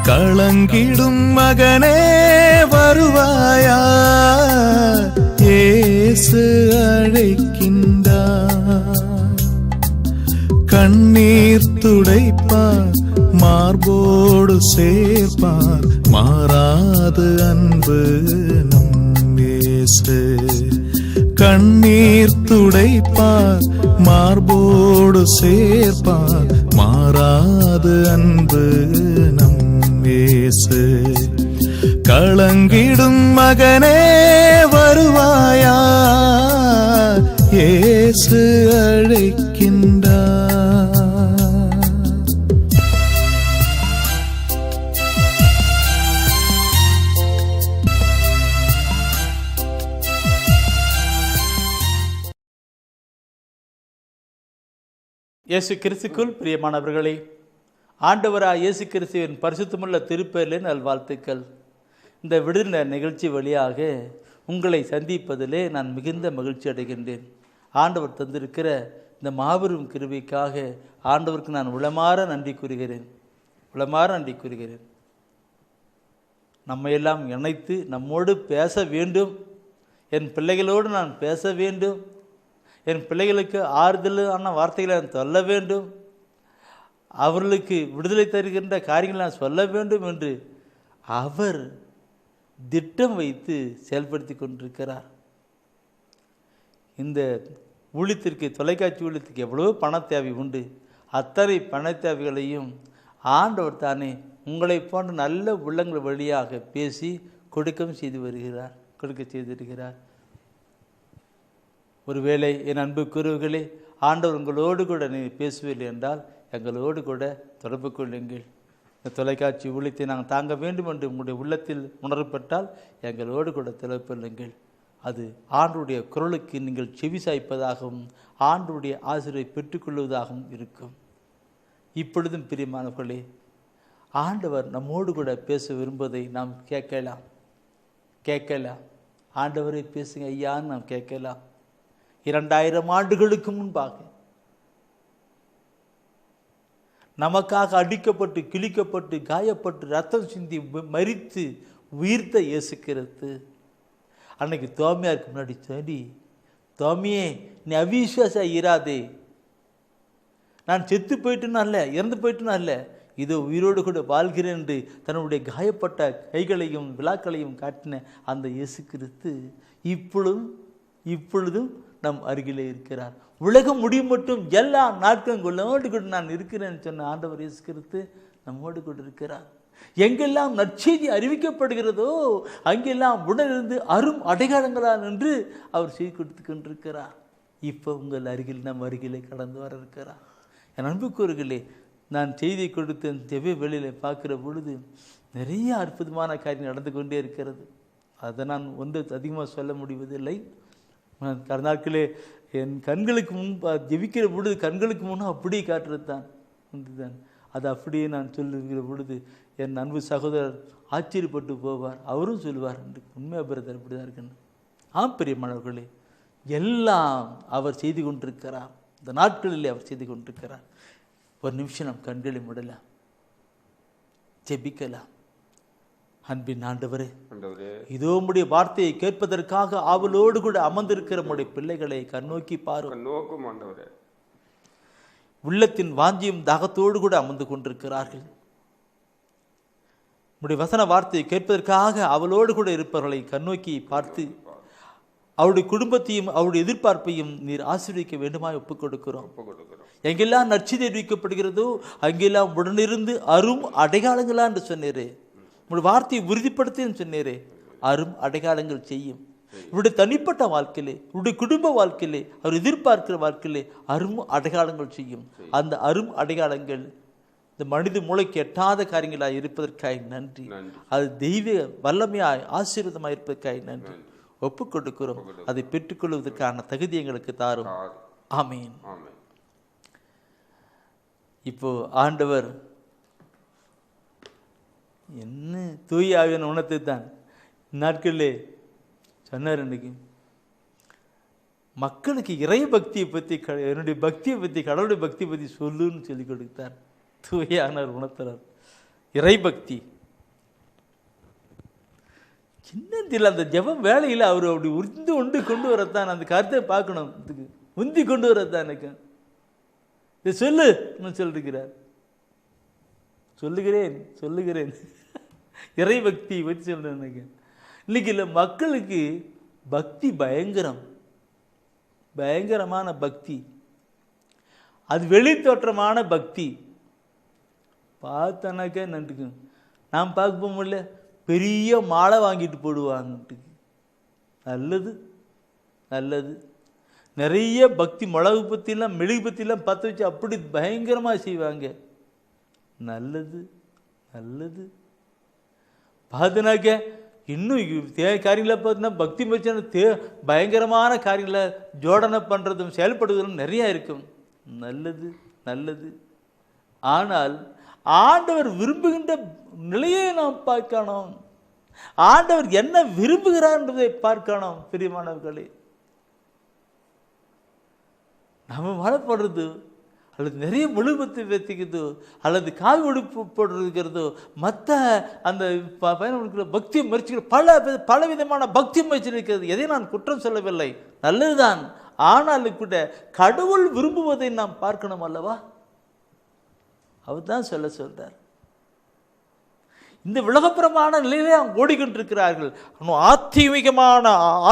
களங்கிடும் மகனே வருவாயா, இயேசு அழைக்கின்றார். கண்ணீர் துடைப்பார், மார்போடு சேர்ப்பார், மாறாது அன்பு நம் இயேசு. கண்ணீர் துடைப்பார், மார்போடு சேர்ப்பார், மாறாது அன்பு நம் இயேசு. களங்கிடும் மகனே வருவாயா, இயேசு அழைக்கின்றார். இயேசு கிறிஸ்துக்குள் பிரியமானவர்களே, ஆண்டவராக இயேசு கிறிஸ்துவின் பரிசுத்தமுள்ள திருப்பெயரிலே நல்வாழ்த்துக்கள். இந்த விடுதலை நிகழ்ச்சி வழியாக உங்களை சந்திப்பதிலே நான் மிகுந்த மகிழ்ச்சி அடைகின்றேன். ஆண்டவர் தந்திருக்கிற இந்த மாபெரும் கிருபைக்காக ஆண்டவருக்கு நான் உளமாற நன்றி கூறுகிறேன். நம்மையெல்லாம் இணைத்து நம்மோடு பேச வேண்டும், என் பிள்ளைகளோடு நான் பேச வேண்டும், என் பிள்ளைகளுக்கு ஆறுதலான வார்த்தைகளை நான் சொல்ல வேண்டும், அவர்களுக்கு விடுதலை தருகின்ற காரியங்களை நான் சொல்ல வேண்டும் என்று அவர் திட்டம் வைத்து செயல்படுத்தி கொண்டிருக்கிறார். இந்த ஊழியத்திற்கு, தொலைக்காட்சி ஊழியத்திற்கு எவ்வளவோ பண தேவை உண்டு. அத்தனை பண தேவைகளையும் ஆண்டவர் தானே உங்களை போன்ற நல்ல உள்ளங்கள் வழியாக பேசி கொடுக்க செய்திருக்கிறார். ஒருவேளை என் அன்பு குருவுகளே, ஆண்டவர் உங்களோடு கூட நீ பேசவில்லை என்றால் எங்களோடு கூட தொடர்பு கொள்ளுங்கள். இந்த தொலைக்காட்சி ஊழியத்தை நாங்கள் தாங்க வேண்டும் என்று உங்களுடைய உள்ளத்தில் உணரப்பட்டால் எங்களோடு கூட தொடர்பு கொள்ளுங்கள். அது ஆண்டவருடைய குரலுக்கு நீங்கள் செவி சாய்ப்பதாகவும் ஆண்டவருடைய ஆசிரியை பெற்றுக்கொள்வதாகவும் இருக்கும். இப்பொழுதும் பிரியமானவர்களே, ஆண்டவர் நம்மோடு கூட பேச விரும்புவதை நாம் கேட்கலாம். ஆண்டவரை பேசுங்க ஐயான்னு நாம் கேட்கலாம். 2000 ஆண்டுகளுக்கு முன்பாக நமக்காக அடிக்கப்பட்டு, கிழிக்கப்பட்டு, காயப்பட்டு, ரத்தம் சிந்தி மரித்து உயிர்த்த இயேசு கிறிஸ்து அன்னைக்கு தோமையாருக்கு முன்னாடி சொல்லி, தோமையே நீ அவிசுவாசா இராதே, நான் செத்து போயிட்டுன்னு அல்ல, இறந்து போயிட்டுன்னு அல்ல, இதோ உயிரோடு கூட வாழ்கிறேன் என்று தன்னுடைய காயப்பட்ட கைகளையும் விழாக்களையும் காட்டின அந்த இயேசு கிறிஸ்து இப்பொழுதும் நம் அருகிலே இருக்கிறார். உலகம் முடியும் மட்டும் எல்லா நாட்களும் கொள்ளோடு கூட நான் இருக்கிறேன்னு சொன்ன ஆண்டவர் இயேசு கிறிஸ்து நம்மோடு கூட இருக்கிறார். எங்கெல்லாம் நற்செய்தி அறிவிக்கப்படுகிறதோ அங்கெல்லாம் உடனிருந்து அரும் அடையாளங்களால் என்று அவர் செய்து கொடுத்து கொண்டிருக்கிறார். இப்போ உங்கள் அருகில் நம் அருகிலே கடந்து வர இருக்கிறார். என் அன்புக்கூறுகளே, நான் செய்தியை கொடுத்து செவ்வாய் வெளியில் பார்க்குற பொழுது நிறைய அற்புதமான காரியம் நடந்து கொண்டே இருக்கிறது. அதை நான் அதிகமாக சொல்ல முடிவதில்லை. கருநாட்களே என் கண்களுக்கு முன் ஜெபிக்கிற பொழுது கண்களுக்கு முன்னே அப்படியே காட்டுறது தான். அது அப்படியே நான் சொல்லுகிற பொழுது என் அன்பு சகோதரர் ஆச்சரியப்பட்டு போவார். அவரும் சொல்லுவார், உண்மையாக பிரதர் இப்படி தான் இருக்குன்னு. பிரியமானவர்களே, எல்லாம் அவர் செய்து கொண்டிருக்கிறார். இந்த நாட்களிலே அவர் செய்து கொண்டிருக்கிறார். ஒரு நிமிஷம் நம் கண்களை மூடலாம், ஜெபிக்கலாம். அன்பின் ஆண்டவரே, இதோ உம்முடைய வார்த்தையை கேட்பதற்காக ஆவலோடு கூட அமர்ந்திருக்கிற உம்முடைய பிள்ளைகளை கண்ணோக்கி பாரும். உள்ளத்தின் வாஞ்சியும் தாகத்தோடு கூட அமர்ந்து கொண்டிருக்கிறார்கள். உம்முடைய வசன வார்த்தையை கேட்பதற்காக அவளோடு கூட இருப்பவர்களை கண்ணோக்கி பார்த்து அவருடைய குடும்பத்தையும் அவருடைய எதிர்பார்ப்பையும் நீர் ஆசீர்வதிக்க வேண்டுமாய் ஒப்புக் கொடுக்கிறோம். எங்கெல்லாம் நற்செய்தி அறிவிக்கப்படுகிறதோ அங்கெல்லாம் உடனிருந்து அரும் அடையாளங்களா என்று சொன்னீரே. உங்களுடைய வார்த்தையை உறுதிப்படுத்தி சொன்னீரே, அரும் அடையாளங்கள் செய்யும். இவருடைய தனிப்பட்ட வாழ்க்கையிலே, இவருடைய குடும்ப வாழ்க்கையிலே, அவர் எதிர்பார்க்கிற வாழ்க்கையிலே அரும் அடையாளங்கள் செய்யும். அந்த அரும் அடையாளங்கள் இந்த மனித மூளைக்கு எட்டாத காரியங்களாக இருப்பதற்காக நன்றி. அது தெய்வ வல்லமையாய் ஆசீர்வாதமாக இருப்பதற்காக நன்றி. ஒப்புக் கொடுக்கிறோம். அதை பெற்றுக்கொள்வதற்கான தகுதி எங்களுக்கு தாரும். ஆமீன். இப்போ ஆண்டவர் என்ன தூய ஆவியான உணர்த்தை தான் நாட்களிலே சொன்னார். இன்னைக்கு மக்களுக்கு இறை பக்தியை பற்றி, என்னுடைய பக்தியை பற்றி, கடவுளுடைய பக்தியை பற்றி சொல்லுன்னு சொல்லி கொடுத்தார். தூய ஆனவர் உணர்த்துறார். இறை பக்தி சின்ன தெரியல, அந்த ஜெபம் வேலையில் அவர் அப்படி உந்து கொண்டு வரத்தான் அந்த கருத்தை பார்க்கணும், இதுக்கு உந்தி கொண்டு வரத்தான் எனக்கு இதை சொல்லு சொல்லிருக்கிறார். சொல்லுகிறேன் இறை பக்தி பற்றி சொல்றேன். எனக்கு இன்னைக்கு இல்லை, மக்களுக்கு பக்தி பயங்கரமான பக்தி, அது வெளித்தோற்றமான பக்தி. பார்த்தனாக்க நன்றிக்கு நாம் பார்க்க முடியல, பெரிய மாலை வாங்கிட்டு போடுவாங்க. நல்லது நிறைய பக்தி, மிளகு பத்திலாம் மெழுகு பத்திலாம் பற்ற வச்சு அப்படி பயங்கரமாக செய்வாங்க. நல்லது பார்த்தனாக்க இன்னும் காரியங்களை பார்த்தீங்கன்னா பக்தி பற்றி பயங்கரமான காரியங்களை ஜோடனை பண்ணுறதும் செயல்படுவதும் நிறையா இருக்கும். நல்லது. ஆனால் ஆண்டவர் விரும்புகின்ற நிலையை நாம் பார்க்கணும். ஆண்டவர் என்ன விரும்புகிறார் என்பதை பார்க்கணும். பிரியமானவர்களே, நம்ம மழைப்படுறது அல்லது நிறைய முழுபத்தை வைத்திக்கிறதோ அல்லது காவி உடுப்பு போடுறதுக்கிறதோ மற்ற அந்த பயணம் பக்தி முயற்சிகள் பல விதமான பக்தி முயற்சி இருக்கிறது. எதையும் நான் குற்றம் சொல்லவில்லை, நல்லதுதான். ஆனாலும் கூட கடவுள் விரும்புவதை நாம் பார்க்கணும் அல்லவா? அவர் தான் சொல்றார். இந்த விலகப்புறமான நிலையிலே அவங்க ஓடிக்கொண்டிருக்கிறார்கள்.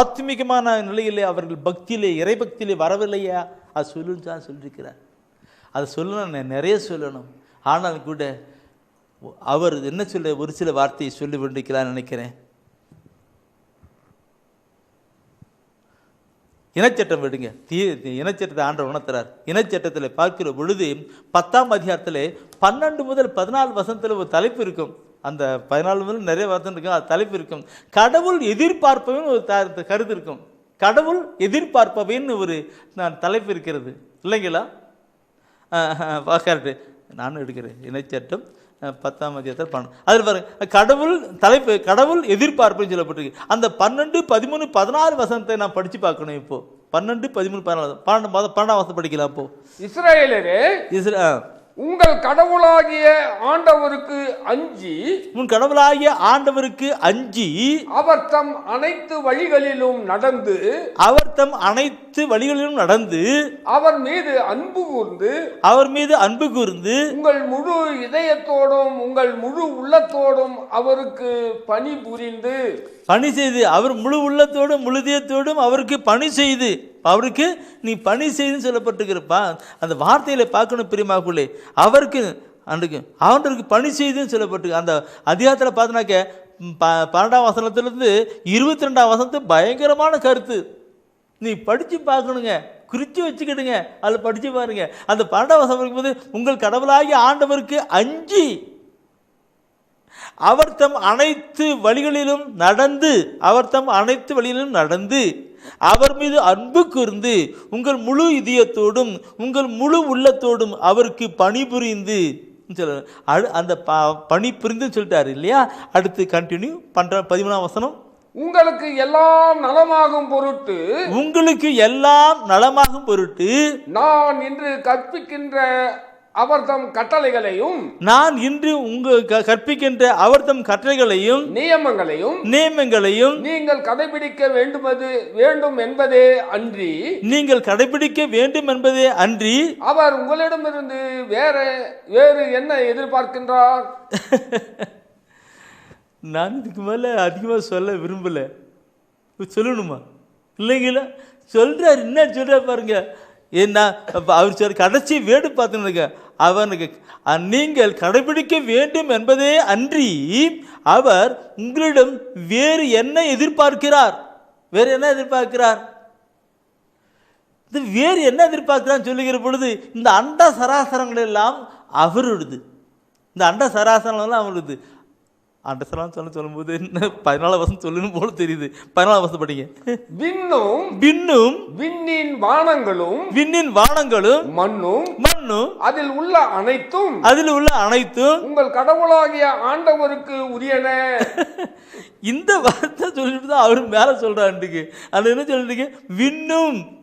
ஆத்மீகமான நிலையிலே அவர்கள் பக்தியிலே இறை பக்தியிலே வரவில்லையா? அது சொல்லுன்னு தான் சொல்லியிருக்கிறார். அதை சொல்லணும், நிறைய சொல்லணும். ஆனாலும் கூட அவர் என்ன சொல்ல ஒரு சில வார்த்தையை சொல்லி கொண்டிருக்கிறார் நினைக்கிறேன். இனச்சட்டம் விடுங்க, இனச்சட்டத்தை ஆண்டவர் உணர்த்துறார். இனச்சட்டத்தில் பார்க்கிற பொழுது 10ஆம் அதிகாரத்தில் 12 முதல் 14 வசனத்தில் ஒரு தலைப்பு இருக்கும். அந்த 14 முதல் நிறைய வசனம் இருக்கும், அது தலைப்பு இருக்கும். கடவுள் எதிர்பார்ப்பவன் ஒரு கருத்து இருக்கும். கடவுள் எதிர்பார்ப்பவைன்னு ஒரு தலைப்பு இருக்கிறது இல்லைங்களா? கரெக்டு, நானும் எடுக்கிறேன். இனச்சட்டம் 10ஆம் அதிகாரத்தில் 12 அதில் பாருங்க, கடவுள் தலைப்பு கடவுள் எதிர்பார்ப்புன்னு சொல்லப்பட்டிருக்கு. அந்த 12, 13, 14 வசனத்தை நான் படித்து பார்க்கணும். இப்போ 12, 13, 14 12ஆம் வசனம் படிக்கலாம். இப்போ இஸ்ரவேலரே, உங்கள் கடவுளாகிய ஆண்டவருக்கு அஞ்சி, உன் கடவுளாகிய ஆண்டவருக்கு அஞ்சி அவர் தம் அனைத்து வழிகளிலும் நடந்து அவர் மீது அன்பு கூர்ந்து உங்கள் முழு இதயத்தோடும் உங்கள் முழு உள்ளத்தோடும் அவருக்கு பணி செய்து அவர் முழு உள்ளத்தோடும் முழு இதயத்தோடும் அவருக்கு பணி செய்து அவருக்கு நீ பணி செய்துன்னு சொல்லப்பட்டிருக்கிறப்பா. அந்த வார்த்தையில பார்க்கணும் பிரியமாக்குள்ளே, அவருக்கு அவருக்கு பணி செய்துன்னு சொல்லப்பட்டிருக்கு. அந்த அதிகாரத்தில் பார்த்தனாக்க 12ஆம் வசனத்திலிருந்து 22ஆம் வசனத்து பயங்கரமான கருத்து. நீ படித்து பார்க்கணுங்க, குறித்து வச்சுக்கிடுங்க, அதில் படித்து பாருங்க. அந்த 12ஆம் வசனம் இருக்கும்போது உங்கள் கடவுளாகிய ஆண்டவருக்கு அஞ்சி அவர் தம் அனைத்து வழிகளிலும் நடந்து அவர் மீது அன்பு கூர்ந்து உங்கள் முழு இதயத்தோடும் உங்கள் முழு உள்ளத்தோடும் அவருக்கு பணிபுரிந்து அந்த பணி புரிந்து சொல்லிட்டாரு இல்லையா? அடுத்து கண்டினியூ பண்ற 13ஆம் வசனம், உங்களுக்கு எல்லாம் நலமாகும் பொருட்டு நான் இன்று கற்பிக்கின்ற அவர்தம் கட்டளைகளையும் கட்டளைகளையும் நியமங்களையும் நீங்கள் கடைபிடிக்க வேண்டும் என்பதே அன்றி அவர் உங்களிடமிருந்து வேறு என்ன எதிர்பார்க்கின்றார்? நான் இதுக்கு மேல அதிகமா சொல்ல விரும்பல, சொல்லணுமா இல்லைங்களா? சொல்றாரு, என்ன சொல்ற பாருங்க. ஏன்னா அவர் கடைசி வேடு பார்த்துன்னு அவனுக்கு நீங்கள் கடைபிடிக்க வேண்டும் என்பதே அன்றி அவர் உங்களிடம் வேறு என்ன எதிர்பார்க்கிறார்? வேறு என்ன எதிர்பார்க்கிறான்னு சொல்லுகிற பொழுது இந்த அண்ட சராசரங்கள் எல்லாம் அவருடையது. இந்த அண்ட சராசரங்கள் எல்லாம் அவருடையது. அண்டசலாம் சொல்லும்போது 14 வசனம் சொல்லணும் போல தெரியுது. 14 வசனம் படிங்க. விண்ணும் விண்ணின் வானங்களும் மண்ணும் அதில் உள்ள அனைத்தும் உங்கள் கடவுளாகிய ஆண்டவருக்கு உரியன. இந்த வார்த்தை சொல்லிட்டு தான் அவரு மேல சொல்றாரு. அது என்ன சொல்றீங்க?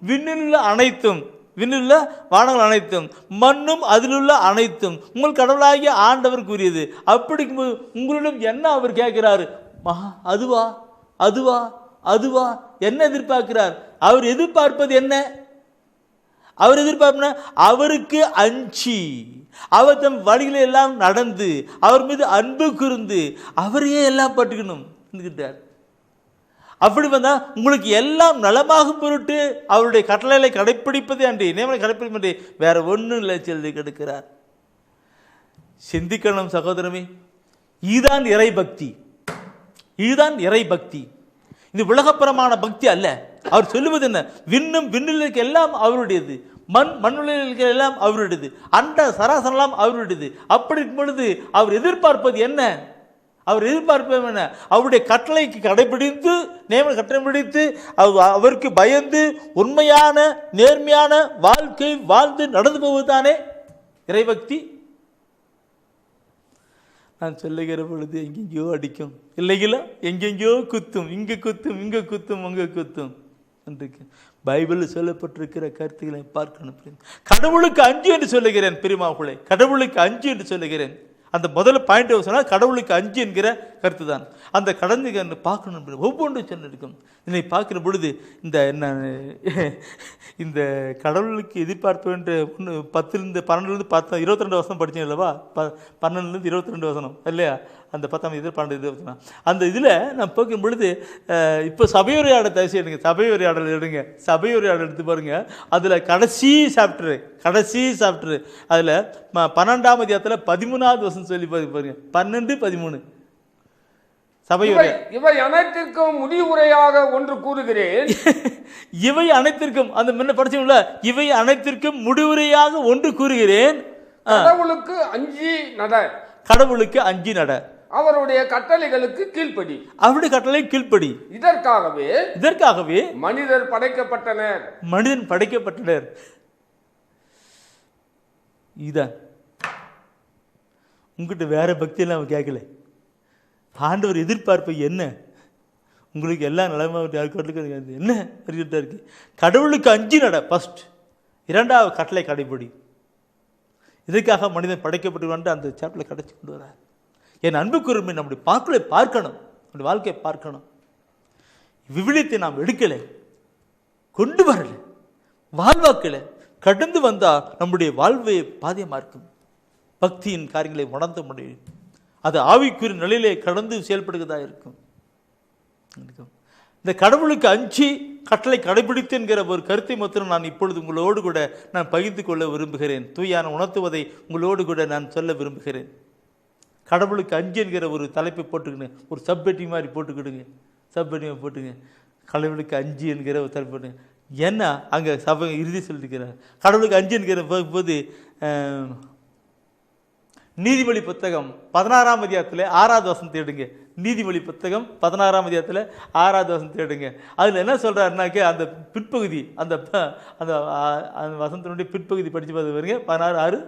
விண்ணில் அனைத்தும், விண்ணுள்ள வானங்கள் அனைத்தும், மண்ணும் அதிலுள்ள அனைத்தும் உங்கள் கடவுளாகிய ஆண்டவருக்கு உரியது. அப்படிங்கும்போது உங்களிடம் என்ன அவர் கேட்கிறாரு? அதுவா அதுவா அதுவா என்ன எதிர்பார்க்கிறார்? அவர் எதிர்பார்ப்பது என்ன? அவர் எதிர்பார்ப்புனா அவருக்கு அஞ்சி, அவர் தம் வழிகளை எல்லாம் நடந்து, அவர் மீது அன்பு கூர்ந்து அவரையே எல்லாம் பட்டுக்கணும். அப்படி வந்தா உங்களுக்கு எல்லாம் நலமாகும் பொருட்டு அவருடைய கட்டளைகளை கடைப்பிடிப்பதே அன்றி, நியமனை கடைப்பிடிப்பதே வேற ஒன்றும் இல்லை சொல்லி கெடுக்கிறார். சிந்திக்கணும் சகோதரமே, இதுதான் இறை பக்தி, இதுதான் இறை பக்தி. இது உலகப்புறமான பக்தி அல்ல. அவர் சொல்லுவது என்ன? விண்ணும் விண்ணிலுக்கு எல்லாம் அவருடையது, மண்ணுலகிற்கு எல்லாம் அவருடையது, அண்ட சராசரெல்லாம் அவருடையது. அப்படி இருக்கும் பொழுது அவர் எதிர்பார்ப்பது என்ன? அவர் எதிர்பார்ப்பது என்ன? அவருடைய கட்டளைக்கு கடைபிடித்து, நியமன கடைபிடித்து, அவருக்கு பயந்து உண்மையான நேர்மையான வாழ்க்கை வாழ்ந்து நடந்து போவதுதானே இறைபக்தி. நான் சொல்லுகிற பொழுது எங்கெங்கயோ அடிக்கும் இல்லைங்களா, எங்கெங்கயோ குத்தும், இங்கே குத்தும், இங்கே குத்தும், அங்கே குத்தும் என்று பைபிளில் சொல்லப்பட்டிருக்கிற கருத்துக்களை பார்க்கணும். கடவுளுக்கு அஞ்சு என்று சொல்லுகிறேன் பிரியமானவர்களே, கடவுளுக்கு அஞ்சு என்று சொல்லுகிறேன். அந்த முதல்ல பாயிண்ட் சொன்னால் கடவுளுக்கு அஞ்சு என்கிற கருத்து தான். அந்த கடந்து பார்க்கணும், ஒவ்வொன்றும் சொல்லிருக்கும். இதனை பார்க்கிற பொழுது இந்த கடவுளுக்கு எதிர்பார்ப்பு என்ற 10 12 22 வசனம் படித்தேன் இல்லவா, 12 22 வசனம் இல்லையா, அந்த 10ஆம் 12 வசனம். அந்த இதில் நான் பார்க்கும் பொழுது இப்போ சபையுரையாடல் தயவுசெய்து எடுங்க, சபையுரையாடல் எடுங்க, சபையுரையாடல் எடுத்து பாருங்க. அதில் கடைசி சாப்டரு அதில் 12ஆம் அதிகாரத்தில் 13வது வசனம் சொல்லி பாருங்க, 12 13 சபையுரை. இவை அனைத்திற்கும் முடிவுரையாக ஒன்று கூறுகிறேன். இவை அனைத்திற்கும், அந்த முன்ன படிச்சோம்ல, இவை அனைத்திற்கும் முடிவுரையாக ஒன்று கூறுகிறேன். கடவுளுக்கு அஞ்சி நட, கடவுளுக்கு அஞ்சி நட, அவருடைய கட்டளைகளுக்கு கீழ்ப்படி, அவருடைய கட்டளை கீழ்ப்படி. இதற்காகவே மனிதர் படைக்கப்பட்டனர், மனிதன் படைக்கப்பட்டனர். இதுதான் உங்ககிட்ட வேற பக்தியெல்லாம் அவன் கேட்கல. ஆண்டவர் எதிர்பார்ப்பு என்ன? உங்களுக்கு எல்லாம் நிலைமை என்ன இருக்கு? கடவுளுக்கு அஞ்சு நட ஃபர்ஸ்ட், இரண்டாவது கட்டளை கடைபிடி. இதுக்காக மனிதன் படைக்கப்பட்டு அந்த சாப்டர்ல கடைச்சி கொண்டு வர. என் அன்புக்குரிமை நம்முடைய பார்க்கணும், நம்முடைய வாழ்க்கையை பார்க்கணும். விவிலியத்தை நாம் எடுக்கலை, கொண்டு வரல, வாழ்வாக்கலை, கடந்து வந்தா நம்முடைய வாழ்வை பாதியமா இருக்கும். பக்தியின் காரியங்களை உணர்த்த முடியும். அது ஆவிக்குரிய நிலையிலே கடந்து செயல்படுகிறதா இருக்கும். இந்த கடவுளுக்கு அஞ்சி கட்டளை கடைபிடித்து என்கிற ஒரு கருத்தை மாத்திரம் நான் இப்பொழுது உங்களோடு கூட நான் பகிர்ந்து கொள்ள விரும்புகிறேன். தூயான உணர்த்துவதை உங்களோடு கூட நான் சொல்ல விரும்புகிறேன். கடவுளுக்கு அஞ்சு என்கிற ஒரு தலைப்பை போட்டுக்கிங்க, ஒரு சப்பெட்டி மாதிரி போட்டுக்கிடுங்க, சப்பெட்டி போட்டுங்க, கடவுளுக்கு அஞ்சு என்கிற ஒரு தலைப்பு போட்டுங்க. ஏன்னா அங்கே சபை இறுதி சொல்லியிருக்கிறார். கடவுளுக்கு அஞ்சு என்கிற போது நீதிமொழி புத்தகம் 16ஆம் அதிகாரத்தில் 6வது வசனத்தை எடுங்க. நீதிமொழி புத்தகம் 16ஆம் அதிகாரத்தில் 6வது வசனத்தை எடுங்க. அதில் என்ன சொல்கிறாருனாக்க, அந்த பிற்பகுதி, அந்த வசனத்தினுடைய பிற்பகுதி படித்து பார்த்து வருங்க. 16:6.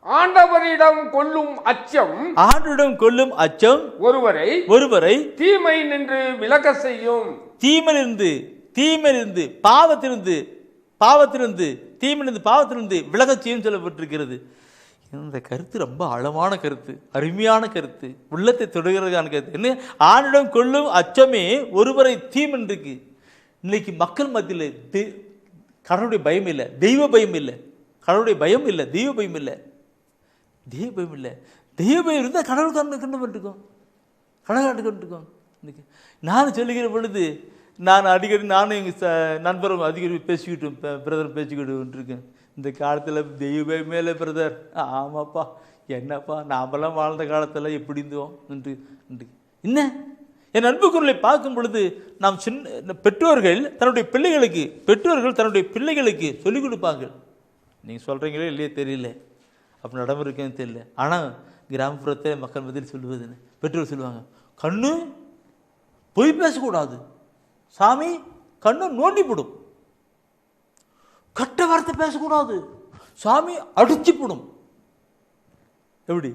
ஆண்டவரிடம் கொள்ளும் அச்சம், ஆண்டவரிடம் கொள்ளும் அச்சம் ஒருவரை தீமை நின்று விலக செய்யும். தீமையிலிருந்து பாவத்திலிருந்து விலக செய்யும் சொல்லப்பட்டிருக்கிறது. இந்த கருத்து ரொம்ப ஆழமான கருத்து, அருமையான கருத்து, உள்ளத்தை தொடுகிறதான கருத்து. என்ன? ஆண்டிடம் கொள்ளும் அச்சமே ஒருவரை தீமென்றிருக்கு. இன்னைக்கு மக்கள் மத்தியில் கடவுளுடைய பயம் இல்லை, தெய்வ பயம் இல்லை. கடவுளுடைய பயம் இல்லை, தெய்வ பயம் இல்லை. தெய்வ பயம் இல்லை. தெய்வ பயம் இருந்தால் கடவுள் கண்டு பண்ணிருக்கோம், கடவுள் கொண்டிருக்கோம். இன்னைக்கு நான் சொல்லுகிற பொழுது நான் அடிக்கடி நானும் எங்கள் நண்பரும் அடிக்கடி பேசிக்கிட்டோம், பிரதர் பேசிக்கிட்டு இருக்கேன். இந்த காலத்தில் தெய்வ மேலே பிரதர், ஆமாப்பா என்னப்பா நாமெல்லாம் வாழ்ந்த காலத்தில் எப்படி இருந்தோம் என்று என்ன. என் அன்புக்குறளை பார்க்கும் பொழுது நாம் பெற்றோர்கள் தன்னுடைய பிள்ளைகளுக்கு சொல்லிக் கொடுப்பாங்க. நீங்கள் சொல்கிறீங்களே இல்லையே தெரியல, அப்படி நடைமுறைக்குன்னு தெரியல. ஆனால் கிராமப்புறத்தில் மக்கள் மத்தியில் சொல்லுவதுன்னு பெற்றோர் சொல்லுவாங்க, கண்ணு பொய் பேசக்கூடாது, சாமி கண்ணு நோண்டிப்படும், கட்ட வார்த்தை பேசக்கூடாது, சாமி அடிச்சு போடும். எப்படி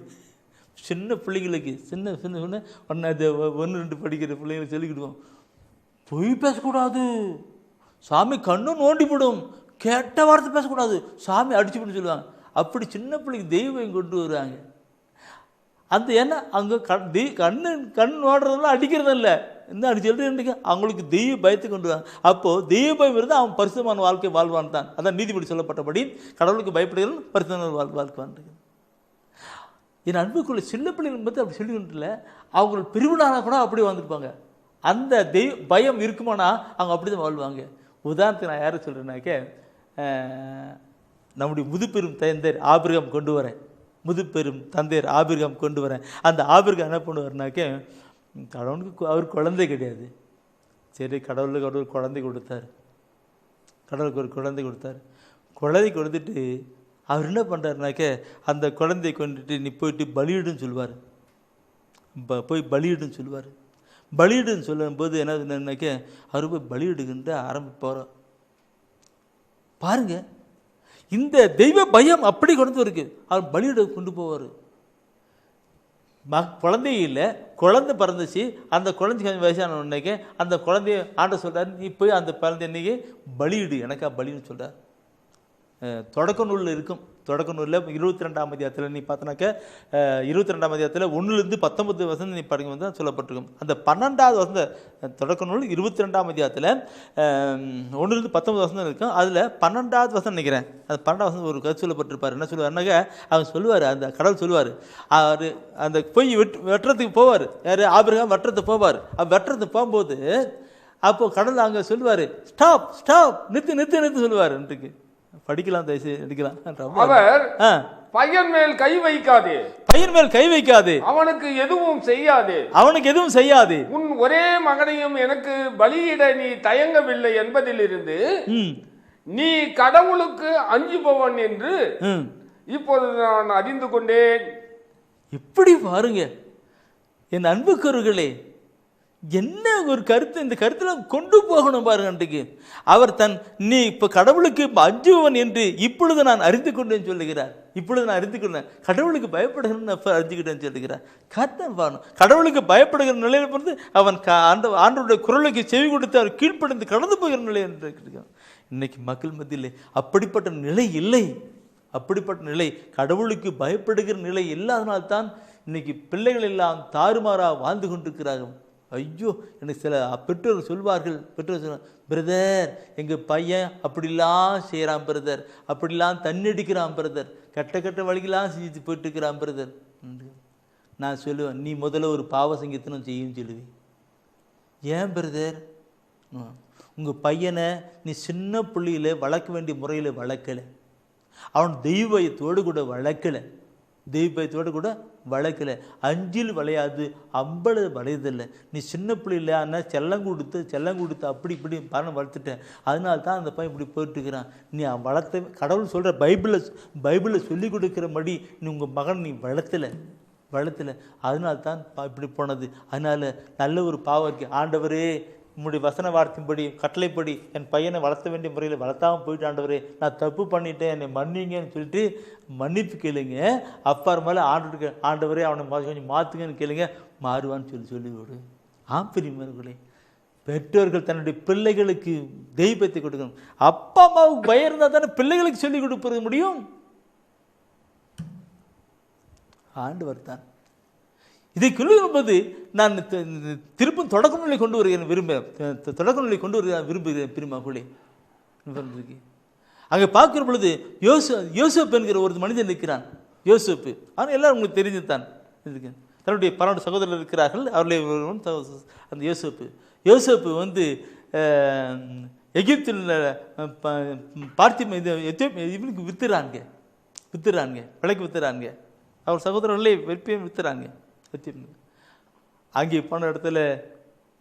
சின்ன பிள்ளைங்களுக்கு சின்ன 1-2 படிக்கிற பிள்ளைங்களுக்கு சொல்லிக்கிடுவோம், பொய் பேசக்கூடாது, சாமி கண்ணு நோண்டி போடும், கெட்ட வார்த்தை பேசக்கூடாது, சாமி அடிச்சு போடும் சொல்லுவாங்க. அப்படி சின்ன பிள்ளைக்கு தெய்வம் கொண்டு வருவாங்க. அந்த என்ன அங்கே கண் நோடுறதெல்லாம் அடிக்கிறதில்ல, இந்த சொல்லிட்டு அவங்களுக்கு தெய்வ பயத்தை கொண்டு வராங்க. அப்போது தெய்வ பயம் இருந்தால் அவன் பரிசுத்தமான வாழ்க்கை வாழ்வான் தான். அதான் நீதிபதி சொல்லப்பட்டபடி கடவுளுக்கு பயப்படுகிறவன் பரிசுத்தமான வாழ்க்கை வாழ்ந்துருக்கு. என் அன்புக்குள்ள சின்ன பிள்ளைகள் பற்றி அப்படி சொல்லிக்கிட்டுல அவங்க பிரிவினால கூட அப்படி வாழ்ந்துருப்பாங்க. அந்த பயம் இருக்குமானா அவங்க அப்படி தான் வாழ்வாங்க. உதாரணத்துக்கு நான் யாரை சொல்கிறேன்னாக்க, நம்முடைய முதுபெரும் தந்தையர் ஆபிரகாம் கொண்டு வரேன். முதுபெரும் தந்தையர் ஆபிரகாம் கொண்டு வரேன். அந்த ஆபிரகாம் என்ன பண்ணுவார்னாக்க, கடவுளுக்கு அவர் குழந்தை கிடையாது. சரி, கடவுளுக்கு அவர் ஒரு குழந்தை கொடுத்தார். கடவுளுக்கு ஒரு குழந்தை கொடுத்தார். குழந்தை கொடுத்துட்டு அவர் என்ன பண்ணுறாருனாக்க, அந்த குழந்தையை கொண்டுட்டு நீ போயிட்டு பலியிடுன்னு சொல்லுவார். போய் பலியிடுன்னு சொல்லுவார். பலியிடுன்னு சொல்லும்போது என்னதுன்னாக்க அவர் போய் பலியிடுகின்ற ஆரம்பிப்பார். பாருங்க, இந்த தெய்வ பயம் அப்படி கொண்டு இருக்கு. அவர் பலியிட கொண்டு போவார். குழந்தையே இல்லை, குழந்தை பிறந்துச்சு. அந்த குழந்தைக்கு கொஞ்சம் வயசான உடனே அந்த குழந்தைய ஆண்ட சொல்கிறார், நீ போய் அந்த குழந்தை இன்னைக்கு பலியிடு, எனக்கா பலின்னு சொல்கிறார். தொடக்க நூலில் இருக்கும். தொடக்க நூலில் 22ஆம் அதிகாரத்தில் நீ பார்த்தனாக்க 22ஆம் அதிகாரத்தில் 1-19 வசனம் நீ படிக்கும் தான் சொல்லப்பட்டிருக்கும். அந்த 12வது வசனம் தொடக்க நூல் 22ஆம் அதிகாரத்தில் 1-19 வசனம் இருக்கும். அதில் 12வது வசனம் நினைக்கிறேன். அது 12வது வசனம் ஒரு கருத்து சொல்லப்பட்டிருப்பார். என்ன சொல்லுவாருனாக்க, அவர் சொல்லுவார், அந்த கடவுள் சொல்லுவார், அவர் அந்த போய் வெட்டுறதுக்கு போவார். யார்? ஆபிரகாம் வெட்டுறதுக்கு போவார். வெட்டுறதுக்கு போகும்போது அப்போது கடவுள் அங்கே சொல்லுவார், ஸ்டாப் ஸ்டாப், நிறுத்து நிறுத்து நிறுத்து சொல்லுவார். இன்றைக்கு படிக்கலாம், அடிக்கலாம். அவர் பையன் மேல் கை வைக்காதே, பையன் மேல் கை வைக்காதே, அவனுக்கு எதுவும் செய்யாதே, அவனுக்கு எதுவும் செய்யாதே, உன் ஒரே மகனையும் எனக்கு பலியிட நீ தயங்கவில்லை என்பதிலிருந்து நீ கடவுளுக்கு அஞ்சுபவன் என்று இப்போது நான் அறிந்து கொண்டேன். இப்படி பாருங்க என் அன்புக்குறர்களே, என்ன ஒரு கருத்து இந்த கருத்தில் கொண்டு போகணும் பாருங்க. அன்றைக்கு அவர் நீ இப்போ கடவுளுக்கு அஞ்சுவன் என்று இப்பொழுது நான் அறிந்து கொண்டேன்னு சொல்லுகிறார். இப்பொழுது நான் அறிந்து கொண்டேன், கடவுளுக்கு பயப்படுகிறேன்னு அறிஞ்சுக்கிட்டேன்னு சொல்லுகிறார். கர்த்தன் பாருங்க, கடவுளுக்கு பயப்படுகிற நிலையில பொறுத்து அவன் ஆண்டவருடைய குரலுக்கு செவி கொடுத்து அவர் கீழ்ப்படைந்து கடந்து போகிற நிலை என்று இருக்கிறான். இன்னைக்கு மக்கள் மத்தியில் அப்படிப்பட்ட நிலை இல்லை. அப்படிப்பட்ட நிலை, கடவுளுக்கு பயப்படுகிற நிலை இல்லாதனால்தான் இன்னைக்கு பிள்ளைகள் எல்லாம் தாறுமாறாக வாழ்ந்து கொண்டிருக்கிறார்கள். ஐயோ, எனக்கு சில பெற்றோர் சொல்வார்கள், பிரதர் எங்கள் பையன் அப்படிலாம் செய்கிறான் பிரதர், அப்படிலாம் தண்ணடிக்கிறான் பிரதர், கட்ட கட்ட வழிகளாம் செஞ்சு போயிட்டு இருக்கிறான் பிரதர். நான் சொல்லுவேன், நீ முதல்ல ஒரு பாவ சங்கீதனம் செய்யும் சொல்லுவேன். ஏன் பிரதர்? உங்கள் பையனை நீ சின்ன புள்ளியில் வளர்க்க வேண்டிய முறையில் வளர்க்கலை, அவன் தெய்வயத்தோடு கூட வளர்க்கலை, தெய்வயத்தோடு கூட வளர்க்கலை. அஞ்சில் வளையாது அம்பளை வளையதில்லை. நீ சின்ன பிள்ளைல ஆனால் செல்லம் கொடுத்து அப்படி இப்படி பணம் வளர்த்துட்டேன், அதனால தான் அந்த பையன் இப்படி போயிட்டுருக்கிறான். நீ வளர்த்த கடவுள் சொல்கிற பைபிளில் சொல்லி கொடுக்குறபடி நீ உங்கள் மகன் நீ வளர்த்தலை, அதனால தான் இப்படி போனது. அதனால் நல்ல ஒரு பாவம் இருக்குது. ஆண்டவரே, உங்களுடைய வசன வார்த்தையின்படி கட்டளைப்படி என் பையனை வளர்த்த வேண்டிய முறையில் வளர்த்தாமல் போயிட்டு, ஆண்டவரே நான் தப்பு பண்ணிட்டேன், என்னை மன்னிங்கன்னு சொல்லிட்டு மன்னிப்பு கேளுங்க. அப்புறமேல ஆண்டவரே அவனை கொஞ்சம் மாற்றுங்கன்னு கேளுங்க, மாறுவான்னு சொல்லி விடு. பிரியமானவர்களே, பெற்றோர்கள் தன்னுடைய பிள்ளைகளுக்கு தெய்வத்தை கொடுக்கணும். அப்பா அம்மாவுக்கு பயம் இருந்தால் தானே பிள்ளைகளுக்கு சொல்லிக் கொடுப்பது முடியும். ஆண்டவர் தான் இதை சொல்லும்போது நான் திருப்பும் தொடக்க நிலை கொண்டு வருகிறேன் விரும்புகிறேன் பிரிமாக்குள்ளே. அங்கே பார்க்கிற பொழுது யோசப் என்கிற ஒரு மனிதன் நிற்கிறான். யோசப்பு, ஆனால் எல்லாரும் உங்களுக்கு தெரிஞ்சுதான். தன்னுடைய 12 சகோதரர்கள் இருக்கிறார்கள். அவர்களே அந்த யோசப்பு எகிப்தில் இவனுக்கு வித்துறாங்க, விலைக்கு வித்துறாங்க. அவர் சகோதரர்களே வெற்றியும் வித்துறாங்க. அங்கே போன இடத்துல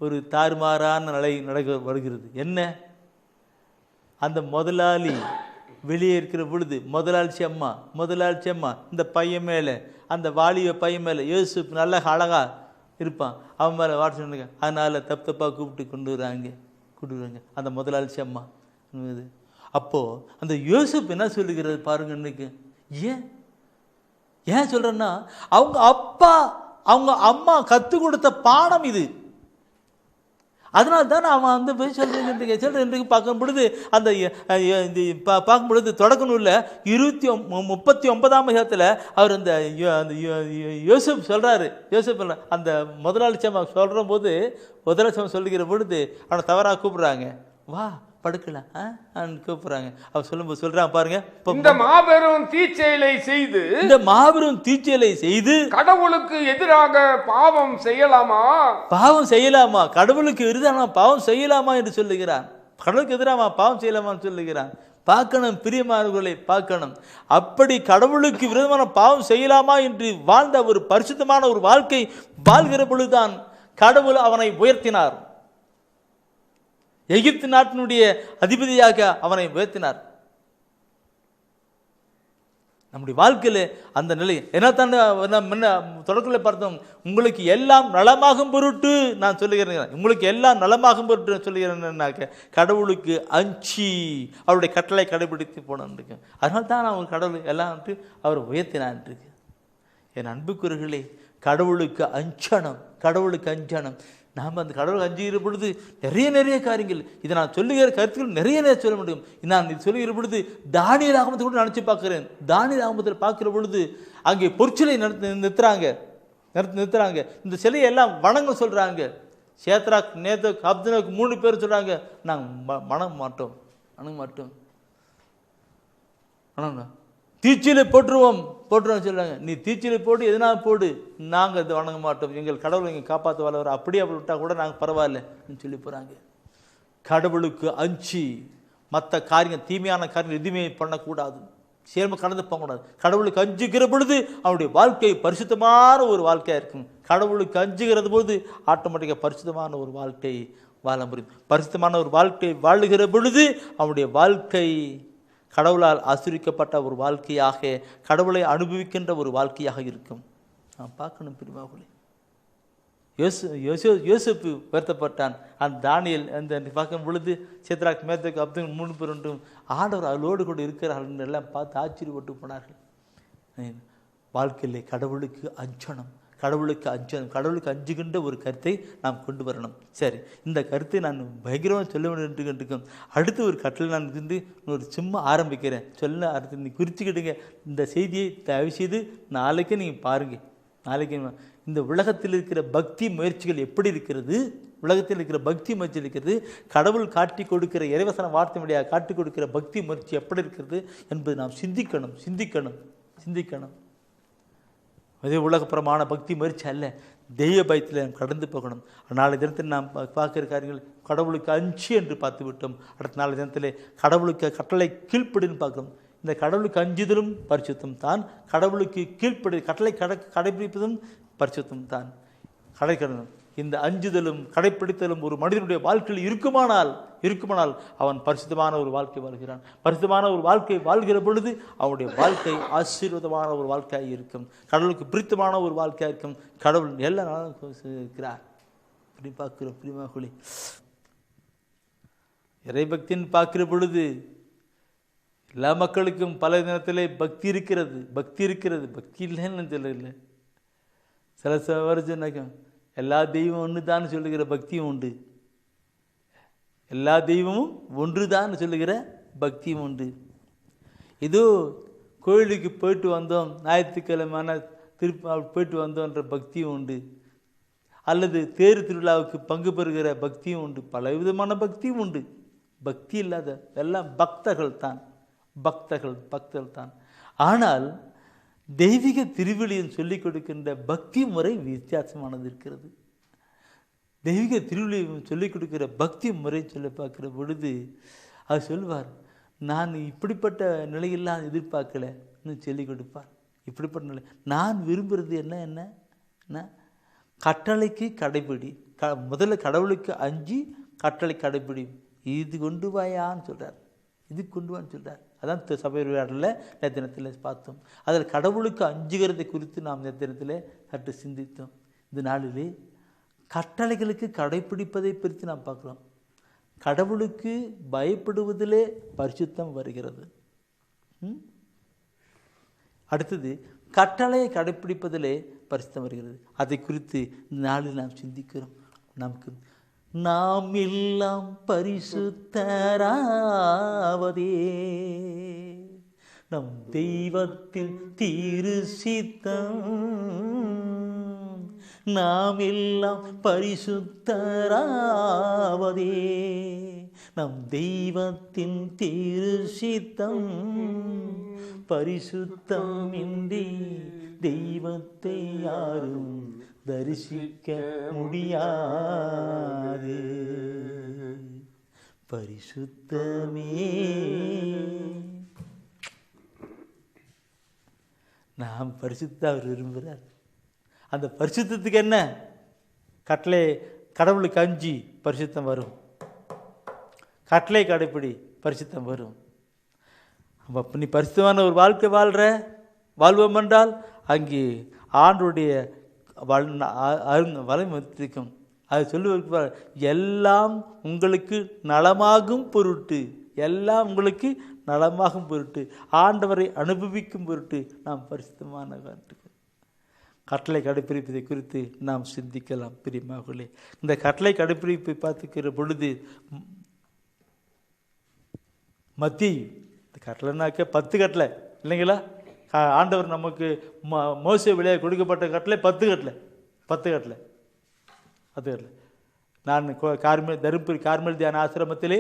ஒரு தாறுமாறான நிலை வருகிறது. என்ன? அந்த முதலாளி வெளியே இருக்கிற பொழுது முதலாளிச்சி அம்மா இந்த பையன் மேலே, அந்த வாலிப பையன் மேலே, யோசுப் நல்லா அழகா இருப்பான், அவன் மேலே வாட்ஸ்அப், அதனால தப்பாக கூப்பிட்டு கொண்டு வராங்க அந்த முதலாளிச்சி அம்மா. அப்போது அந்த யோசுப் என்ன சொல்லுகிறது பாருங்க. இன்னைக்கு ஏன் சொல்கிறேன்னா, அவங்க அம்மா கற்றுக் கொடுத்த பாடம் இது. அதனால தான் அவன் வந்து போய் சொல்கிறேன் பார்க்கும் பொழுது அந்த பார்க்கும் பொழுது தொடக்க நூலில் 39ஆம் அதிகாரத்தில் அவர் அந்த யோசப் சொல்கிறாரு. யோசப் அந்த முதலாளி சமம் சொல்கிற போது முதலாளி சமம் சொல்லுகிற பொழுது அவனை தவறாக கூப்பிட்றாங்க. வா படுக்கலாம் கூப்பிடுறாங்க. அவர் சொல்லும்போது சொல்றாங்க பாருங்க, இந்த மாபெரும் தீச்செயலை செய்து கடவுளுக்கு எதிராக பாவம் செய்யலாமா கடவுளுக்கு எதிராக பாவம் செய்யலாமா என்று சொல்லுகிறான். கடவுளுக்கு எதிராக பாவம் செய்யலாமான்னு சொல்லுகிறான். பார்க்கணும் பிரியமானவர்களை, பார்க்கணும். அப்படி கடவுளுக்கு விரோதமான பாவம் செய்யலாமா என்று வாழ்ந்த ஒரு பரிசுத்தமான ஒரு வாழ்க்கை வாழ்கிற பொழுதுதான் கடவுள் அவனை உயர்த்தினார். எகிப்து நாட்டினுடைய அதிபதியாக அவனை உயர்த்தினார். நம்முடைய வாழ்க்கையில் அந்த நிலை என்னத்தான் தொடக்கத்தில் பார்த்தோம். உங்களுக்கு எல்லாம் நலமாகும் பொருட்டு நான் சொல்லுகிறேன், உங்களுக்கு எல்லாம் நலமாகும் பொருட்டு சொல்லுகிறேன்னாக்க கடவுளுக்கு அஞ்சி அவருடைய கட்டளை கடைபிடித்து போனேன். அதனால தான் அவர் கடவுள் எல்லாம் அவர் உயர்த்தினான். என் அன்புக்குரியவர்களே, கடவுளுக்கு அஞ்சனம். நாம் அந்த கடவுளுக்கு அஞ்சுகிற பொழுது நிறைய காரியங்கள், இதை நான் சொல்லுகிற கருத்துக்கள் நிறைய சொல்ல முடியும். நான் இது சொல்லுகிற பொழுது தானியேல் ஆகமத்தை கூட நினச்சி பார்க்குறேன். தானியேல் ஆகமத்தில் பார்க்குற பொழுது அங்கே பொற்சிலை நிறுத்துறாங்க. இந்த சிலையை எல்லாம் வணங்க சொல்கிறாங்க. சேத்ராக், நேதக், அப்தனோக்கு 3 பேர் சொல்கிறாங்க, நாங்கள் வணங்க மாட்டோம். தீச்சிலை போட்டுருவோம் சொல்கிறாங்க. நீ தீச்சிலை போட்டு எதுனா போடு, நாங்கள் இதை வணங்க மாட்டோம், எங்கள் கடவுளை இங்கே காப்பாற்ற வளவர், அப்படியே அப்படி விட்டால் கூட நாங்கள் பரவாயில்லன்னு சொல்லி போகிறாங்க. கடவுளுக்கு அஞ்சி மற்ற காரியம், தீமையான காரியம் எதுவுமே பண்ணக்கூடாது, சேர்ம கடந்து போகக்கூடாது. கடவுளுக்கு அஞ்சுகிற பொழுது அவனுடைய வாழ்க்கை பரிசுத்தமான ஒரு வாழ்க்கையாக இருக்கும். கடவுளுக்கு அஞ்சுகிறது பொழுது ஆட்டோமேட்டிக்காக பரிசுத்தமான ஒரு வாழ்க்கை வாழ முடியும். பரிசுத்தமான ஒரு வாழ்க்கை வாழுகிற பொழுது அவனுடைய வாழ்க்கை கடவுளால் ஆசீர்வதிக்கப்பட்ட ஒரு வாழ்க்கையாக, கடவுளை அனுபவிக்கின்ற ஒரு வாழ்க்கையாக இருக்கும். நான் பார்க்கணும் பிரிவாகுலே. யோசேப்பு உயர்த்தப்பட்டான். அந்த தானியேல் அந்த பார்க்கும் பொழுது சேத்ராக், மேத்தக், அப்தனோகு 3 பேர் ஒன்றும் ஆண்டவர் அவளோடு கூட இருக்கிறார்கள் எல்லாம் பார்த்து ஆச்சரியப்பட்டு போனார்கள். வாழ்க்கையிலே கடவுளுக்கு அஞ்சுகின்ற ஒரு கருத்தை நாம் கொண்டு வரணும். சரி, இந்த கருத்தை நான் பயங்கரமாக சொல்ல வேண்டும் என்று அடுத்த ஒரு கட்டளை நான் இருந்து ஒரு சும்மா ஆரம்பிக்கிறேன். அடுத்து நீ குறிச்சிக்கிடுங்க. இந்த செய்தியை தயவு செய்து நாளைக்கு நீங்கள் பாருங்கள். நாளைக்கு இந்த உலகத்தில் இருக்கிற பக்தி முயற்சிகள் எப்படி இருக்கிறது, கடவுள் காட்டி கொடுக்கிற இறைவசன வார்த்தை வழியாக காட்டி கொடுக்கிற பக்தி முயற்சி எப்படி இருக்கிறது என்பது நாம் சிந்திக்கணும். அதே உலகப்புறமான பக்தி முயற்சி அல்ல, தெய்வ பயத்தில் நாம் கடந்து போகணும். நாளை தினத்தில் நாம் பார்க்கிற காரியங்கள் கடவுளுக்கு அஞ்சி என்று பார்த்து விட்டோம். அடுத்த நாளை தினத்தில் கடவுளுக்கு கட்டளை கீழ்ப்படின்னு பார்க்கணும். இந்த கடவுளுக்கு அஞ்சுதலும் பரிசுத்தம் தான், கடவுளுக்கு கட்டளை கடைபிடிப்பதும் பரிசுத்தம் தான். இந்த அஞ்சுதலும் கடைப்பிடித்தலும் ஒரு மனிதனுடைய வாழ்க்கையில் இருக்குமானால் அவன் பரிசுத்தமான ஒரு வாழ்க்கை வாழ்கிறான். பரிசுத்தமான ஒரு வாழ்க்கை வாழ்கிற பொழுது அவனுடைய வாழ்க்கை ஆசீர்வாதமான ஒரு வாழ்க்கையாக இருக்கும். கடவுளுக்கு பிரித்தமான ஒரு வாழ்க்கையாக இருக்கும். கடவுள் எல்லா நாளும் இருக்கிறார். இப்படி பார்க்கிறோம் பிரிமாகுலி. இறைபக்தின்னு பார்க்கிற பொழுது எல்லா மக்களுக்கும் பல நேரத்திலே பக்தி இருக்கிறது. பக்தி இல்லைன்னு சொல்லலை. சில வருஷம் எல்லா தெய்வம் ஒன்று தான் சொல்லுகிற பக்தியும் உண்டு. எல்லா தெய்வமும் ஒன்று தான் சொல்லுகிற பக்தியும் உண்டு. இதோ கோயிலுக்கு போயிட்டு வந்தோம், ஞாயிற்றுக்கிழமான போயிட்டு வந்தோன்ற பக்தியும் உண்டு. அல்லது தேர் திருவிழாவுக்கு பங்கு பெறுகிற பக்தியும் உண்டு. பல விதமான பக்தியும் உண்டு. பக்தி இல்லாத எல்லாம் பக்தர்கள் தான். ஆனால் தெய்வீக திருவிழியம் சொல்லிக் கொடுக்கின்ற பக்தி முறை வித்தியாசமானது இருக்கிறது. தெய்வீக திருவிழியம் சொல்லிக் கொடுக்கிற பக்தி முறை சொல்ல பார்க்கிற பொழுது அவர் சொல்வார், நான் இப்படிப்பட்ட நிலையெல்லாம் எதிர்பார்க்கலன்னு சொல்லிக் கொடுப்பார். இப்படிப்பட்ட நிலை நான் விரும்புகிறது என்ன கட்டளைக்கு கடைபிடி. முதல்ல கடவுளுக்கு அஞ்சி கட்டளை கடைபிடி. இது கொண்டு வாயான்னு சொல்கிறார். அதான் சபை விளையாடல நேத்தினத்தில் பார்த்தோம். அதில் கடவுளுக்கு அஞ்சுகிறதை குறித்து நாம் நேத்தினத்தில் சற்று சிந்தித்தோம். இந்த நாளிலே கட்டளைகளுக்கு கடைப்பிடிப்பதை குறித்து நாம் பார்க்கலாம். கடவுளுக்கு பயப்படுவதிலே பரிசுத்தம் வருகிறது. அடுத்தது கட்டளையை கடைப்பிடிப்பதிலே பரிசுத்தம் வருகிறது. அதை குறித்து இந்த நாளில் நாம் சிந்திக்கிறோம். நமக்கு நாம் எல்லாம் பரிசுத்தராவதே நம் தெய்வத்தின் திரு சித்தம். நாம் எல்லாம் பரிசுத்தராவதே நம் தெய்வத்தின் திரு சித்தம். பரிசுத்தம் இன்றி தெய்வத்தை யாரும் தரிசிக்க முடியாது. பரிசுத்தமே நாம் பரிசுத்த அவர் விரும்புகிறார். அந்த பரிசுத்தத்துக்கு என்ன கட்டளை? கடவுளுக்கு அஞ்சி பரிசுத்தம் வரும். கட்டளை கடைப்பிடி பரிசுத்தம் வரும். அப்போ நீ பரிசுத்தமான ஒரு வாழ்க்கை வாழ்வோம் என்றால் அங்கே ஆண்டுடைய வலைமத்திருக்கும். அது சொல்லுவது எல்லாம் உங்களுக்கு நலமாகும் பொருட்டு, எல்லாம் உங்களுக்கு நலமாகும் பொருட்டு, ஆண்டவரை அனுபவிக்கும் பொருட்டு நாம் பரிசுத்தமான கட்டளை கடைப்பிடிப்பதை குறித்து நாம் சிந்திக்கலாம். பிரியமானவர்களே, இந்த கட்டளை கடைப்பிடிப்பை பார்த்துக்கிற பொழுது மத்தேயு இந்த கட்டளைனாக்க 10 கட்டளை இல்லைங்களா? ஆண்டவர் நமக்கு மோசே வழியாக கொடுக்கப்பட்ட கட்டளை 10 கட்டளை. நான் தருமபுரி கார்மல் தியான ஆசிரமத்திலே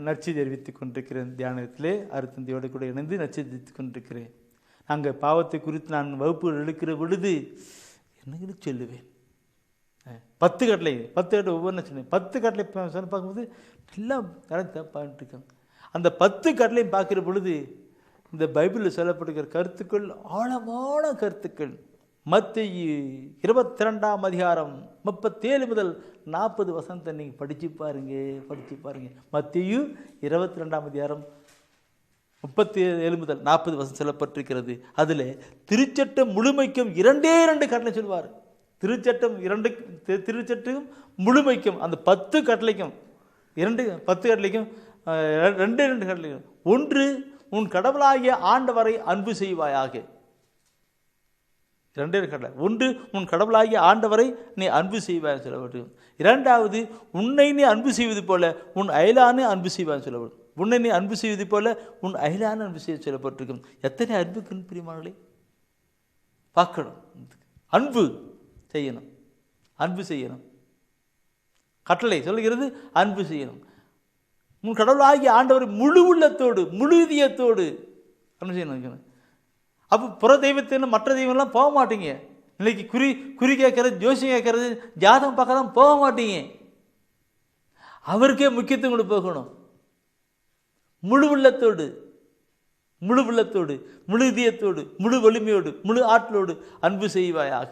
நற்செய்தி தெரிவித்துக் கொண்டிருக்கிறேன். தியானத்திலே அருத்தந்தையோடு கூட இணைந்து நற்செய்தி தெரிவித்துக் கொண்டிருக்கிறேன். அங்கே பாவத்தை குறித்து நான் வகுப்புகள் எடுக்கிற பொழுது என்னன்னு சொல்லுவேன். 10 கட்டளை ஒவ்வொன்றும் சொன்னேன். 10 கட்டளை சொன்ன பார்க்கும்போது எல்லாம் தப்பான்ட்டு இருக்காங்க. அந்த 10 கட்டளையும் பார்க்குற பொழுது இந்த பைபிளில் சொல்லப்படுகிற கருத்துக்கள் ஆழமான கருத்துக்கள். மத்தேயு 22ஆம் அதிகாரம் 37 முதல் 40 வசனத்தை நீங்கள் படித்து பாருங்க. மத்தேயு 22ஆம் அதிகாரம் 37 முதல் 40 வசனம் சொல்லப்பட்டிருக்கிறது. அதில் திருச்சட்டம் முழுமைக்கும் 2 கட்டளை சொல்வார். திருச்சட்டம் முழுமைக்கும் அந்த 10 கட்டளைக்கும் 10 கட்டளைக்கும் 2 கட்டளைக்கும். ஒன்று, உன் கடவுளாகிய ஆண்டவரை அன்பு செய்வாயாக. 2 கட்டளை. ஒன்று, உன் கடவுளாகிய ஆண்டவரை நீ அன்பு செய்வாய் சொல்லப்பட்டிருக்கும். 2வது, உன்னை நீ அன்பு செய்வது போல உன் அயலானு அன்பு செய்வான்னு சொல்லப்படும். உன்னை நீ அன்பு செய்வது போல உன் அயலான அன்பு செய்ய சொல்லப்பட்டிருக்கும். எத்தனை அன்புக்குன்னு பிரியமானவர்களே பார்க்கணும். அன்பு செய்யணும். கட்டளை சொல்லுகிறது அன்பு செய்யணும். உன் கடவுளாகிய ஆண்டவர் முழு உள்ளத்தோடு முழு இதயத்தோடு அன்பு செய்யணும். அப்போ புற தெய்வத்தின்னு மற்ற தெய்வம்லாம் போக மாட்டீங்க. இன்னைக்கு குறி கேட்கறது, ஜோசியம் கேட்கறது, ஜாதகம் பார்க்கலாம் போக மாட்டீங்க. அவருக்கே முக்கியத்துவம் கொண்டு போகணும். முழு உள்ளத்தோடு முழு இதயத்தோடு முழு வலிமையோடு முழு ஆற்றலோடு அன்பு செய்வாயாக.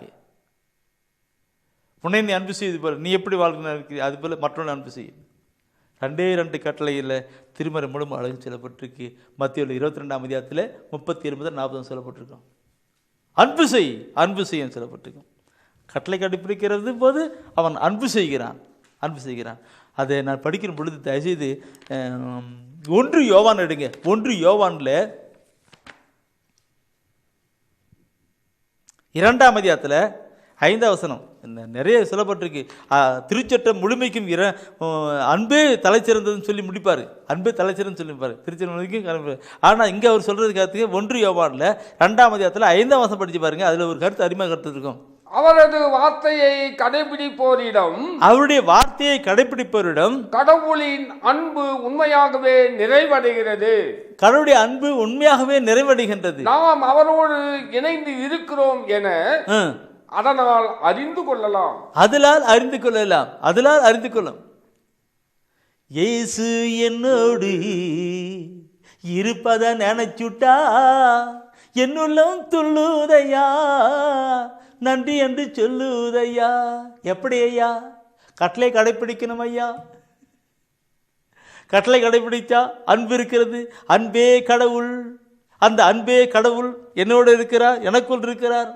உன்னை நீ அன்பு செய்வது போல நீ எப்படி வாழ்க்கை இருக்கிற அது போல மற்றவனை அன்பு செய்யும். 2 கட்டளையில் திருமறை முழுமை அழகு சொல்லப்பட்டிருக்கு. மத்தேயு 22ஆம் அதிகாரத்தில் 37 முதல் 40 சொல்லப்பட்டிருக்கோம். அன்பு செய்யும் சொல்லப்பட்டிருக்கும். கட்டளை கடைப்பிடிக்கிறது போது அவன் அன்பு செய்கிறான். அதை நான் படிக்கிற பொழுது தயவுசெய்து 1 யோவான் எடுங்க. 1 யோவானில் 2ஆம் அதிகாரத்தில் 5ஆம் வசனம் நிறைய சொல்லப்பட்டிருக்கு. திருச்சட்டம் முழுமைக்கும் அன்பே தலைச்சிறந்ததுன்னு சொல்லி முடிப்பார். திருச்சட்டம் முழுமைக்கும். ஆனால் இங்கே அவர் சொல்றது கருத்துக்கு 1 யோவானில் 2ஆம் அதிகாரத்தில் 5ஆம் வசனம் படிச்சு பாருங்க. அதில் ஒரு கருத்து அருமையாக கருத்து இருக்கும். அவருடைய வார்த்தையை கடைபிடிப்போரிடம் கடவுளின் அன்பு உண்மையாகவே நிறைவடைகின்றது. நாம் அவரோடு இணைந்து இருக்கிறோம் என அதனால் அறிந்து கொள்ளலாம். இயேசு என்னோடு இருப்பத நினைச்சுட்டா என்னுள்ளம் துள்ளுதையா, நன்றி என்று சொல்லுதையா. எப்படி ஐயா? கட்டளை கடைப்பிடிக்கணும் ஐயா. கட்டளை கடைப்பிடிச்சா அன்பு இருக்கிறது. அன்பே கடவுள். அந்த அன்பே கடவுள் என்னோடு இருக்கிறார், எனக்குள் இருக்கிறார்.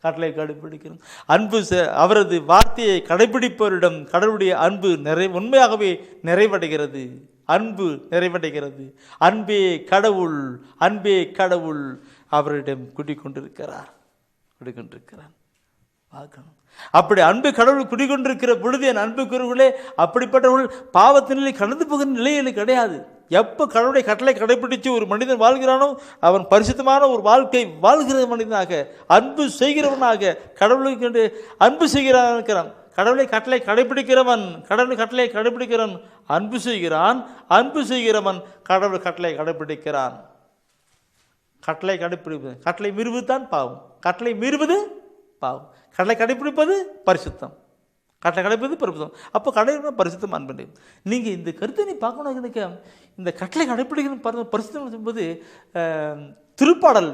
கட்டளை கடைப்பிடிக்கணும். அன்பு அவரது வார்த்தையை கடைப்பிடிப்பவரிடம் கடவுளுடைய அன்பு உண்மையாகவே நிறைவடைகிறது. அன்பே கடவுள் அவரிடம் கூட்டிக் கொண்டிருக்கிறார். பார்க்கணும். அப்படி அன்பு கடவுள் குடிகொண்டிருக்கிற பொழுது என் அன்புக்குரியவர்களே, அப்படிப்பட்டவர்கள் பாவத்தினிலே கடந்து போகிற நிலையில் கிடையாது. எப்போ கடவுளுடைய கட்டளை கடைபிடித்து ஒரு மனிதன் வாழ்கிறானோ அவன் பரிசுத்தமான ஒரு வாழ்க்கை வாழ்கிற மனிதனாக, அன்பு செய்கிறவனாக, கடவுளுக்கு அன்பு செய்கிறான் இருக்கிறான். கடவுளை கட்டளை கடைபிடிக்கிறவன், கடவுளை கட்டளை கடைபிடிக்கிறவன் அன்பு செய்கிறான். அன்பு செய்கிறவன் கடவுள் கட்டளை கடைபிடிக்கிறான். கட்டளை கடைபிடிப்பது, கட்டளை மீறுவது தான் பாவம். கட்டளை மீறுவது பாவம். கட்டளை கடைபிடிப்பது பரிசுத்தம். கட்டளை கடைபிடிப்பது பரிசுத்தம். அப்போ கடை பரிசுத்தம் அன்பு. நீங்கள் இந்த கருத்தை நீ பார்க்கணும். எனக்கு இந்த கட்டளை கடைபிடிக்கணும் பரிசுத்தம் என்பது திருப்பாடல்.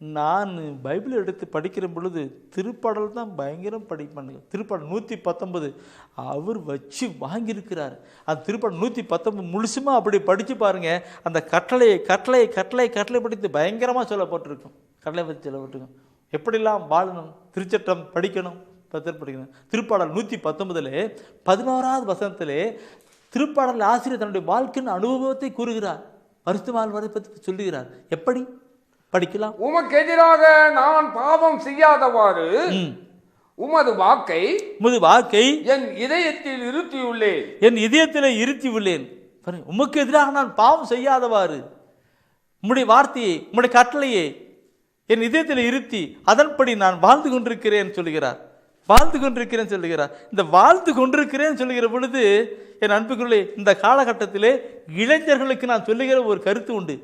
நான் பைபிள் எடுத்து படிக்கிற பொழுது திருப்பாடல் தான் பயங்கரம் படிப்பானுங்க. திருப்பாடல் 119 அவர் வச்சு வாங்கியிருக்கிறார். அந்த திருப்பாடல் 119 முழுசுமாக அப்படி படித்து பாருங்கள். அந்த கட்டளை கட்டளை கட்டளை கட்டளை படித்து பயங்கரமாக சொல்லப்பட்டிருக்கும். கட்டளை பற்றி சொல்லப்பட்டிருக்கும். எப்படிலாம் வாழணும், திருச்சட்டம் படிக்கணும், படிக்கணும். திருப்பாடல் 119 11வது வசனத்திலே திருப்பாடல் ஆசிரியர் தன்னுடைய வாழ்க்கையின் அனுபவத்தை கூறுகிறார். பரிசுத்தமான வாழ்வை பற்றி சொல்லுகிறார். எப்படி படிக்கலாம்? உமக்கு எதிராக நான் பாவம் செய்யாதவாறு உமது வாக்கை என் இதயத்தில் இருத்தியுள்ளேன். என் இதயத்தில் இருத்தியுள்ளேன். உமக்கு எதிராக நான் பாவம் செய்யாதவாறு உம்முடைய வார்த்தையை, உம்முடைய கட்டளையை என் இதயத்தில் இருத்தி அதன்படி நான் வாழ்ந்து கொண்டிருக்கிறேன் சொல்லுகிறார். வாழ்ந்து கொண்டிருக்கிறேன் சொல்லுகிறார். இந்த வாழ்ந்து கொண்டிருக்கிறேன் சொல்லுகிற பொழுது என் அன்புக்குள்ளே இந்த காலகட்டத்திலே இளைஞர்களுக்கு நான் சொல்லுகிற ஒரு கருத்து உண்டு.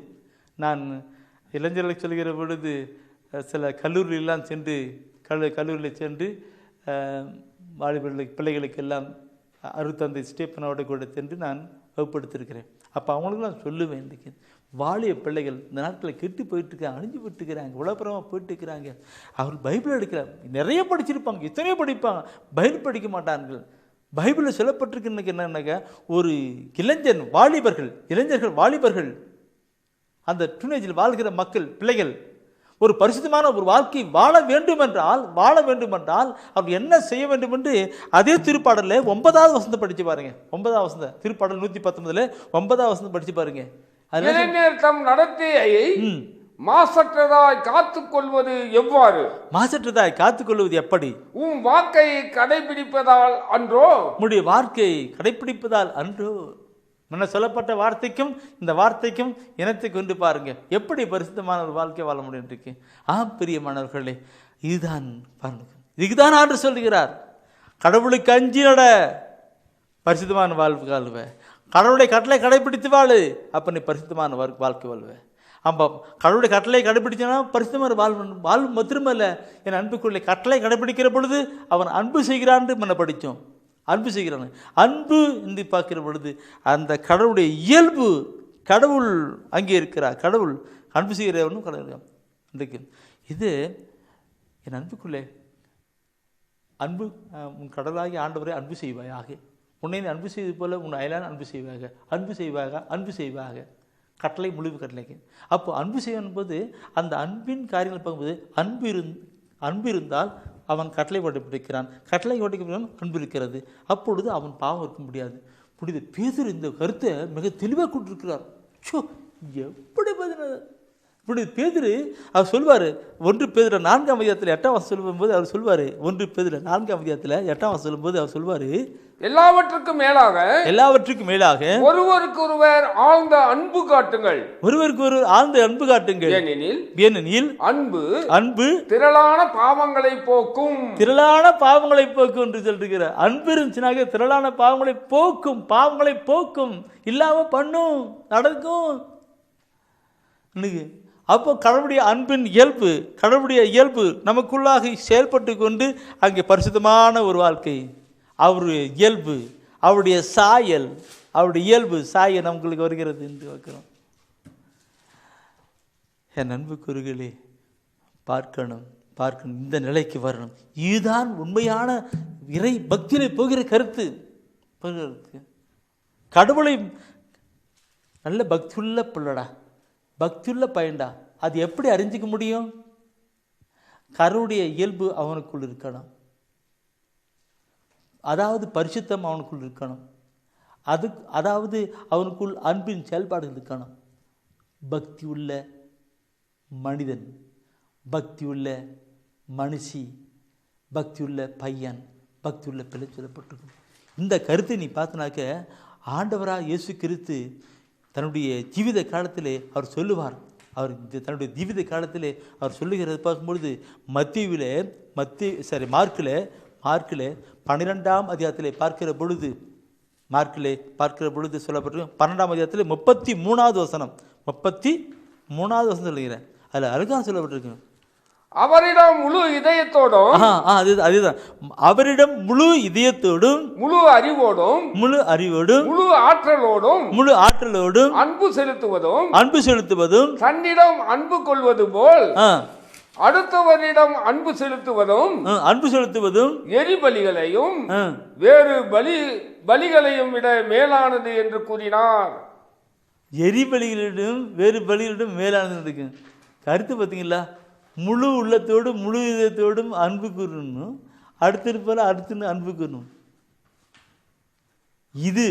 நான் இளைஞர்களுக்கு சொல்லுகிற பொழுது சில கல்லூரியிலாம் சென்று கல்லூரியில் சென்று வாலிபர்களுக்கு பிள்ளைகளுக்கு எல்லாம் அருத்தந்தை ஸ்டேப்பனோட கூட சென்று நான் வகுப்படுத்திருக்கிறேன். அப்போ அவங்களுக்கு நான் சொல்லுவேன், இன்றைக்கி வாலிய பிள்ளைகள் இந்த நாட்களில் கெட்டு போயிட்டுருக்காங்க, அழிஞ்சு போயிட்டுருக்கிறாங்க, உலகப்புறமாக போயிட்டுருக்கிறாங்க. அவர்கள் பைபிள் எடுக்கிறாங்க, நிறைய படிச்சிருப்பாங்க, எத்தனையோ படிப்பாங்க, பைபிள் படிக்க மாட்டார்கள். பைபிளில் சொல்லப்பட்டிருக்கு இன்னைக்கு என்னன்னாக்கா, ஒரு இளைஞர்கள் வாலிபர்கள் அந்த டீனேஜில் வாழ்கிற மக்கள் பிள்ளைகள் ஒரு பரிசுத்தமான ஒரு வாழ்க்கை வாழ வேண்டுமென்றால் அவர் என்ன செய்ய வேண்டும் என்று அதே திருப்பாடலில் 9வது வசனத்தை படித்து பாருங்க. 9வது வசனம் திருப்பாடல் 119 9வது வசனம் படித்து பாருங்க. தம் நடத்தையை மாசற்றதாய் காத்துக்கொள்வது எவ்வாறு? மாசற்றதாய் காத்துக்கொள்வது எப்படி? உன் வாக்கை கடைபிடிப்பதால் அன்றோ? உன்னுடைய வாக்கை கடைபிடிப்பதால் அன்றோ? முன்ன சொல்லப்பட்ட வார்த்தைக்கும் இந்த வார்த்தைக்கும் இனத்தை கொண்டு பாருங்க, எப்படி பரிசுத்தமான ஒரு வாழ்க்கை வாழ முடியும் இருக்கு. பிரியமானவர்களே, இதுதான் ஆண்டு சொல்லுகிறார். கடவுளுக்கு அஞ்சி நட, பரிசுத்தமான வாழ்வு. கடவுளுடைய கட்டளை கடைபிடித்து வாழு, அப்ப நீ பரிசுத்தமான வாழ்க்கை வாழ்வே. அப்போ கடவுளுடைய கட்டளை கடைபிடிச்சனா பரிசுத்தமான வாழ்வு மாத்திரமல்ல, என் அன்புக்குள்ளே கட்டளை கடைபிடிக்கிற பொழுது அவன் அன்பு செய்கிறான் முன்ன படித்தோம். அன்பு செய்கிறான். அன்பு என்று பார்க்கிற பொழுது அந்த கடவுளுடைய இயல்பு, கடவுள் அங்கே இருக்கிறார். கடவுள் அன்பு செய்கிறவனும் கடவுள் இன்றைக்கு இது என் அன்புக்குள்ளே அன்பு. உன் கடவுளாகி ஆண்டவரை அன்பு செய்வாயாக, உன்னை அன்பு செய்வது போல உன் அயலான அன்பு செய்வாக கட்டளை, முழுவு கட்டளைக்கு. அப்போ அன்பு செய்யும் போது அந்த அன்பின் காரியங்கள் பார்க்கும்போது அன்பு இருந்தால் அவன் கட்டளை கடைபிடிக்கிறான், கட்டளை கடைபிடிக்கிறான், அன்பு இருக்கிறது. அப்பொழுது அவன் பாவம் இருக்க முடியாது. புனித பேதுரு இந்த கருத்தை மிக தெளிவாக கொண்டிருக்கிறார். எப்படி புனித பேதுரு அவர் சொல்வார், 1 பேதுரு 4ஆம் அதிகாரத்தில் 8ஆம் வசனம் சொல்லும்போது அவர் சொல்வார், 1 பேதுரு 4ஆம் அதிகாரத்தில் 8ஆம் வசனம் சொல்லும்போது அவர் சொல்வார், எல்லாவற்றுக்கும் மேலாக ஒருவருக்கு ஒருவர் ஆழ்ந்த அன்பு காட்டுங்கள். ஏனெனில் அன்பு திரளான பாவங்களை போக்கும் என்று சொல்லுகிறார். அன்பு இருந்துச்சுனாக திரளான பாவங்களை போக்கும், இல்லாம பண்ணும், நடக்கும். அப்போ கடவுளுடைய அன்பின் இயல்பு, கடவுளுடைய இயல்பு நமக்குள்ளாக செயல்பட்டு கொண்டு அங்கே பரிசுத்தமான ஒரு வாழ்க்கை, அவருடைய இயல்பு, அவருடைய சாயல், அவருடைய இயல்பு சாயல் நமக்கு வருகிறது என்று வைக்கிறோம். என் அன்புக்குரியவர்களே, பார்க்கணும், இந்த நிலைக்கு வரணும். இதுதான் உண்மையான இறை பக்தியிலே போகிற கருத்து. கடவுளை நல்ல பக்தியுள்ள பிள்ளடா, பக்தியுள்ள பையன்டா, அது எப்படி அறிஞ்சிக்க முடியும்? கடவுளுடைய இயல்பு அவனுக்குள் இருக்கணும், அதாவது பரிசுத்தம் அவனுக்குள் இருக்கணும், அதாவது அவனுக்குள் அன்பின் செயல்பாடுகள் இருக்கணும். பக்தி உள்ள மனிதன், பக்தி உள்ள மனுஷி, பக்தியுள்ள பையன், பக்தியுள்ள பிள்ளை சொல்லப்பட்டிருக்கும். இந்த கருத்தை நீ பார்த்தனாக்க ஆண்டவராக இயேசு கிறிஸ்து தன்னுடைய ஜீவித காலத்திலே அவர் சொல்லுவார். அவர் தன்னுடைய ஜீவித காலத்திலே அவர் சொல்லுகிறது பார்க்கும்பொழுது மார்க்கில் 12ஆம் அதிகாரத்திலே பார்க்கிற பொழுது சொல்லப்பட்டிருக்கும். 12ஆம் அதிகாரத்தில் 33வது வசனம் சொல்லுகிறேன். அதில் அழகாக சொல்லப்பட்டிருக்கு, அவரிடம் முழு இதயத்தோடும், அதுதான் அவரிடம் முழு இதயத்தோடும், முழு அறிவோடும், முழு ஆற்றலோடும் அன்பு செலுத்துவதும், தன்னிடம் அன்பு கொள்வது போல் அடுத்தவரிடம் அன்பு செலுத்துவதும் எரிபலிகளையும் வேறு பலிகளையும் விட மேலானது என்று கூறினார். எரிபலிகளிடம் வேறு பலிகளிடம் மேலானது இருக்கு. கருத்து பார்த்தீங்களா? முழு உள்ளத்தோடு முழு இதயத்தோடும் அன்பு கூறணும், அடுத்திருப்பால அடுத்து அன்பு கூறணும். இது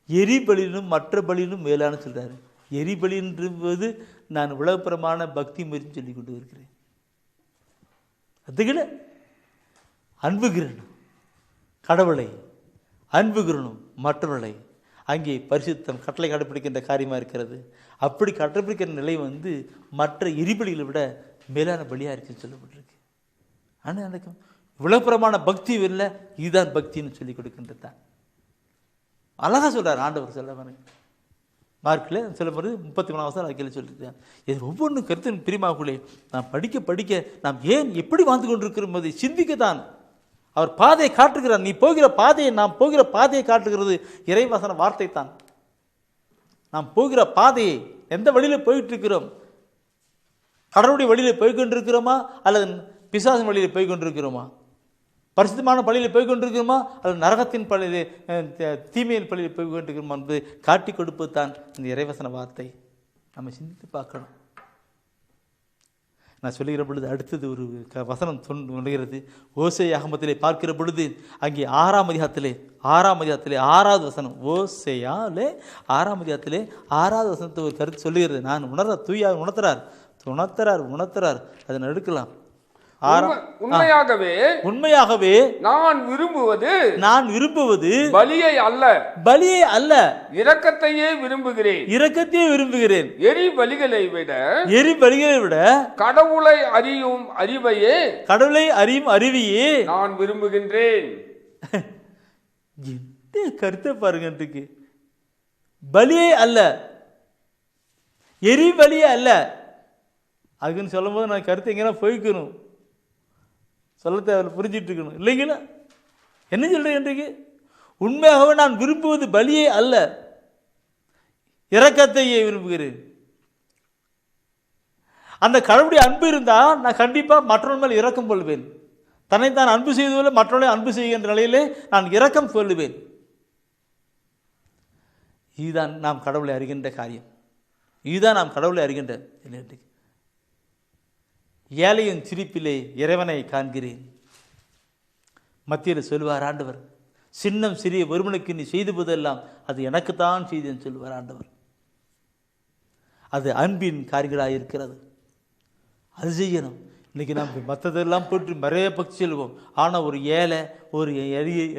எரிபலியிலும் மற்ற பலியிலும் மேலான சொல்றாரு. எரிபலின்றது நான் உலகப்புறமான பக்தி முயற்சி சொல்லி கொண்டு இருக்கிறேன். அதுக்கிட அன்புகிறனும் கடவுளை, அன்புகிறனும் மற்றவர்களை. அங்கே பரிசுத்தம் கட்டளை கடைப்பிடிக்கின்ற காரியமாக இருக்கிறது. அப்படி கடைப்பிடிக்கிற நிலை மற்ற எரிபலிகளை விட மேலான பலியாக இருக்குன்னு சொல்லப்பட்டிருக்கு. ஆனால் எனக்கு விளப்புறமான பக்தி இல்லை, இதுதான் பக்தின்னு சொல்லி கொடுக்கின்றது தான். அழகாக சொல்கிறார் ஆண்டவர். சொல்ல மார்க்கில் சொல்லப்படுறது 33 வருஷம் கீழே சொல்லியிருக்கேன். இது ஒவ்வொன்றும் கருத்து பிரியமாகக்குள்ளே நாம் படிக்க நாம் ஏன் எப்படி வாழ்ந்து கொண்டிருக்கிறோம் என்பதை சிந்திக்கத்தான் அவர் பாதையை காட்டுகிறார். நீ போகிற பாதையை, நாம் போகிற பாதையை காட்டுகிறது இறைவசன வார்த்தை தான். நாம் போகிற பாதையை எந்த வழியில் போயிட்டு இருக்கிறோம்? கடவுளுடைய வழியில் போய்கொண்டிருக்கிறோமா அல்லது பிசாசின் வழியில் போய்கொண்டிருக்கிறோமா? பரிசுத்தமான பள்ளியில் போய்கொண்டிருக்கிறோமா அல்லது நரகத்தின் பள்ளியில் தீமையின் பள்ளியில் போய்கொண்டிருக்கிறோமா என்பதை காட்டி கொடுப்பது தான் இந்த இறைவசன வார்த்தை. நம்ம சிந்தித்து பார்க்கணும். நான் சொல்லுகிற பொழுது அடுத்தது ஒரு வசனம் சொல்லுகிறது. ஓசேயா ஆகமத்திலே பார்க்கிற பொழுது அங்கே 6ஆம் அதிகாரத்திலே 6வது வசனம், ஓசேயாலே 6ஆம் அதிகாரத்திலே 6வது வசனத்தை ஒரு கருத்து சொல்லுகிறது. நான் உணர்த்துறார் அதை எடுக்கலாம். உண்மையாகவே நான் விரும்புவது பலியை அல்ல இரக்கத்தையே விரும்புகிறேன். எரி பலிகளை விட கடவுளை அறியும் அறிவையே நான் விரும்புகின்றேன். கருத்தை பாருங்க. பலியே அல்ல, எரி பலியே அல்ல. அதுக்குன்னு சொல்லும் போது நான் கருத்தை எங்கன்னா போய்க்கணும், சொல்ல தேவை, புரிஞ்சிட்டு இருக்கணும் இல்லைங்களா? என்ன சொல்றேன் இன்றைக்கு? உண்மையாகவே நான் விரும்புவது பலியே அல்ல, இரக்கத்தையே விரும்புகிறேன். அந்த கடவுளுடைய அன்பு இருந்தால் நான் கண்டிப்பாக மற்றவர்கள் மேல் இரக்கம் கொள்வேன். தன்னைத்தான் அன்பு செய்வதில் மற்றவர்களை அன்பு செய்கின்ற நிலையிலே நான் இரக்கம் கொள்ளுவேன். இதுதான் நாம் கடவுளை அறிகின்ற காரியம். இதுதான் நாம் கடவுளை அறிகின்ற. ஏழையின் சிரிப்பிலே இறைவனை காண்கிறேன். மத்தியில் சொல்லுவார் ஆண்டவர், சின்னம் சிறிய ஒருவனுக்கு நீ செய்து போதெல்லாம் அது எனக்குத்தான் செய்தேன்னு சொல்லுவார் ஆண்டவர். அது அன்பின் காரியங்களாக இருக்கிறது. அது செய்யணும். இன்றைக்கி நாம் மற்றதெல்லாம் போட்டு நிறைய பக்தி செல்வோம். ஆனால் ஒரு ஏழை, ஒரு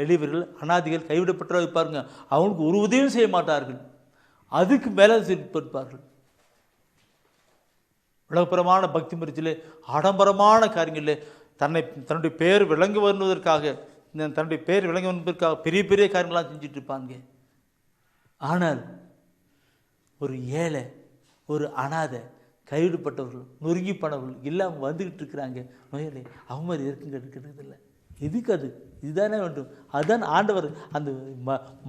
எளியவர்கள், அனாதிகள், கைவிடப்பட்டவர்கள் இருப்பாருங்க, அவனுக்கு ஒரு உதவியும் செய்ய மாட்டார்கள், அதுக்கு மேலே செயல்படுப்பார்கள். உலகப்புறமான பக்தி முறைச்சிலே, ஆடம்பரமான காரியங்களிலே தன்னுடைய பேர் விளங்க வருவதற்காக பெரிய பெரிய காரியங்களாம் செஞ்சுட்டு இருப்பாங்க. ஆனால் ஒரு ஏழை, ஒரு அனாதை, கைவிடப்பட்டவர்கள், நொறுங்கி போனவர்கள் எல்லாம் வந்துக்கிட்டு இருக்கிறாங்க. நோயாளி அவங்க மாதிரி இருக்குங்கிறது இல்லை. எதுக்கு? அது இதுதானே வேண்டும். அதுதான் ஆண்டவர் அந்த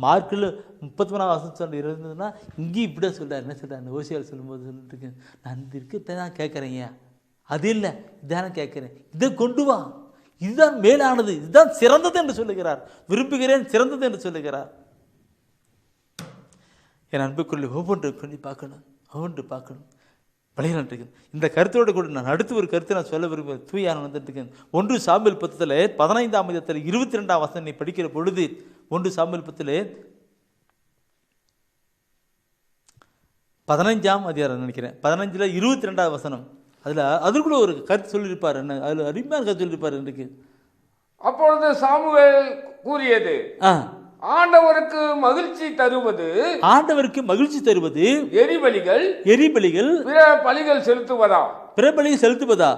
மார்க்கில் 33ஆம் வசனம் இருந்ததுன்னா இங்கேயும் இப்படியே சொல்கிறார். என்ன சொல்கிறார்? அந்த ஓசியால் சொல்லும்போது சொல்லிட்டு இருக்கேன், நான் இந்த இருக்கத்தை தான் கேட்குறேங்க, அது இல்லை இதானே கேட்குறேன், இதை கொண்டு வா, இதுதான் மேலானது, இதுதான் சிறந்தது என்று சொல்லுகிறார். விரும்புகிறேன், சிறந்தது என்று சொல்லுகிறார். என் அன்புக்குள்ளே ஒவ்வொன்று கொண்டு பார்க்கணும். விளையாட்டு இந்த கருத்தோடு கூட நான் அடுத்து ஒரு கருத்தை நான் சொல்ல விரும்புகிறேன். தூயான வந்துட்டு 1 சாமுவேல் 10 15ஆம் அதிகாரத்தில் 22ஆம் வசனம் நீ படிக்கிற பொழுது, 1 சாமுவேல் 10 15ஆம் அதிகாரம் நினைக்கிறேன், 15ல் 22ஆம் வசனம், அதில் அதற்குள்ள ஒரு கருத்து சொல்லியிருப்பார். என்ன அதில் அருமையான கருத்து சொல்லியிருப்பார் இன்றைக்கு. அப்பொழுது சாமுவேல் கூறியது, ஆண்டவருக்கு மகிழ்ச்சி தருவது, ஆண்டவருக்கு மகிழ்ச்சி தருவது எரிபலிகள், எரிபலிகள், பிற பலிகள் செலுத்துவதா, பிற பலிகள் செலுத்துவதா,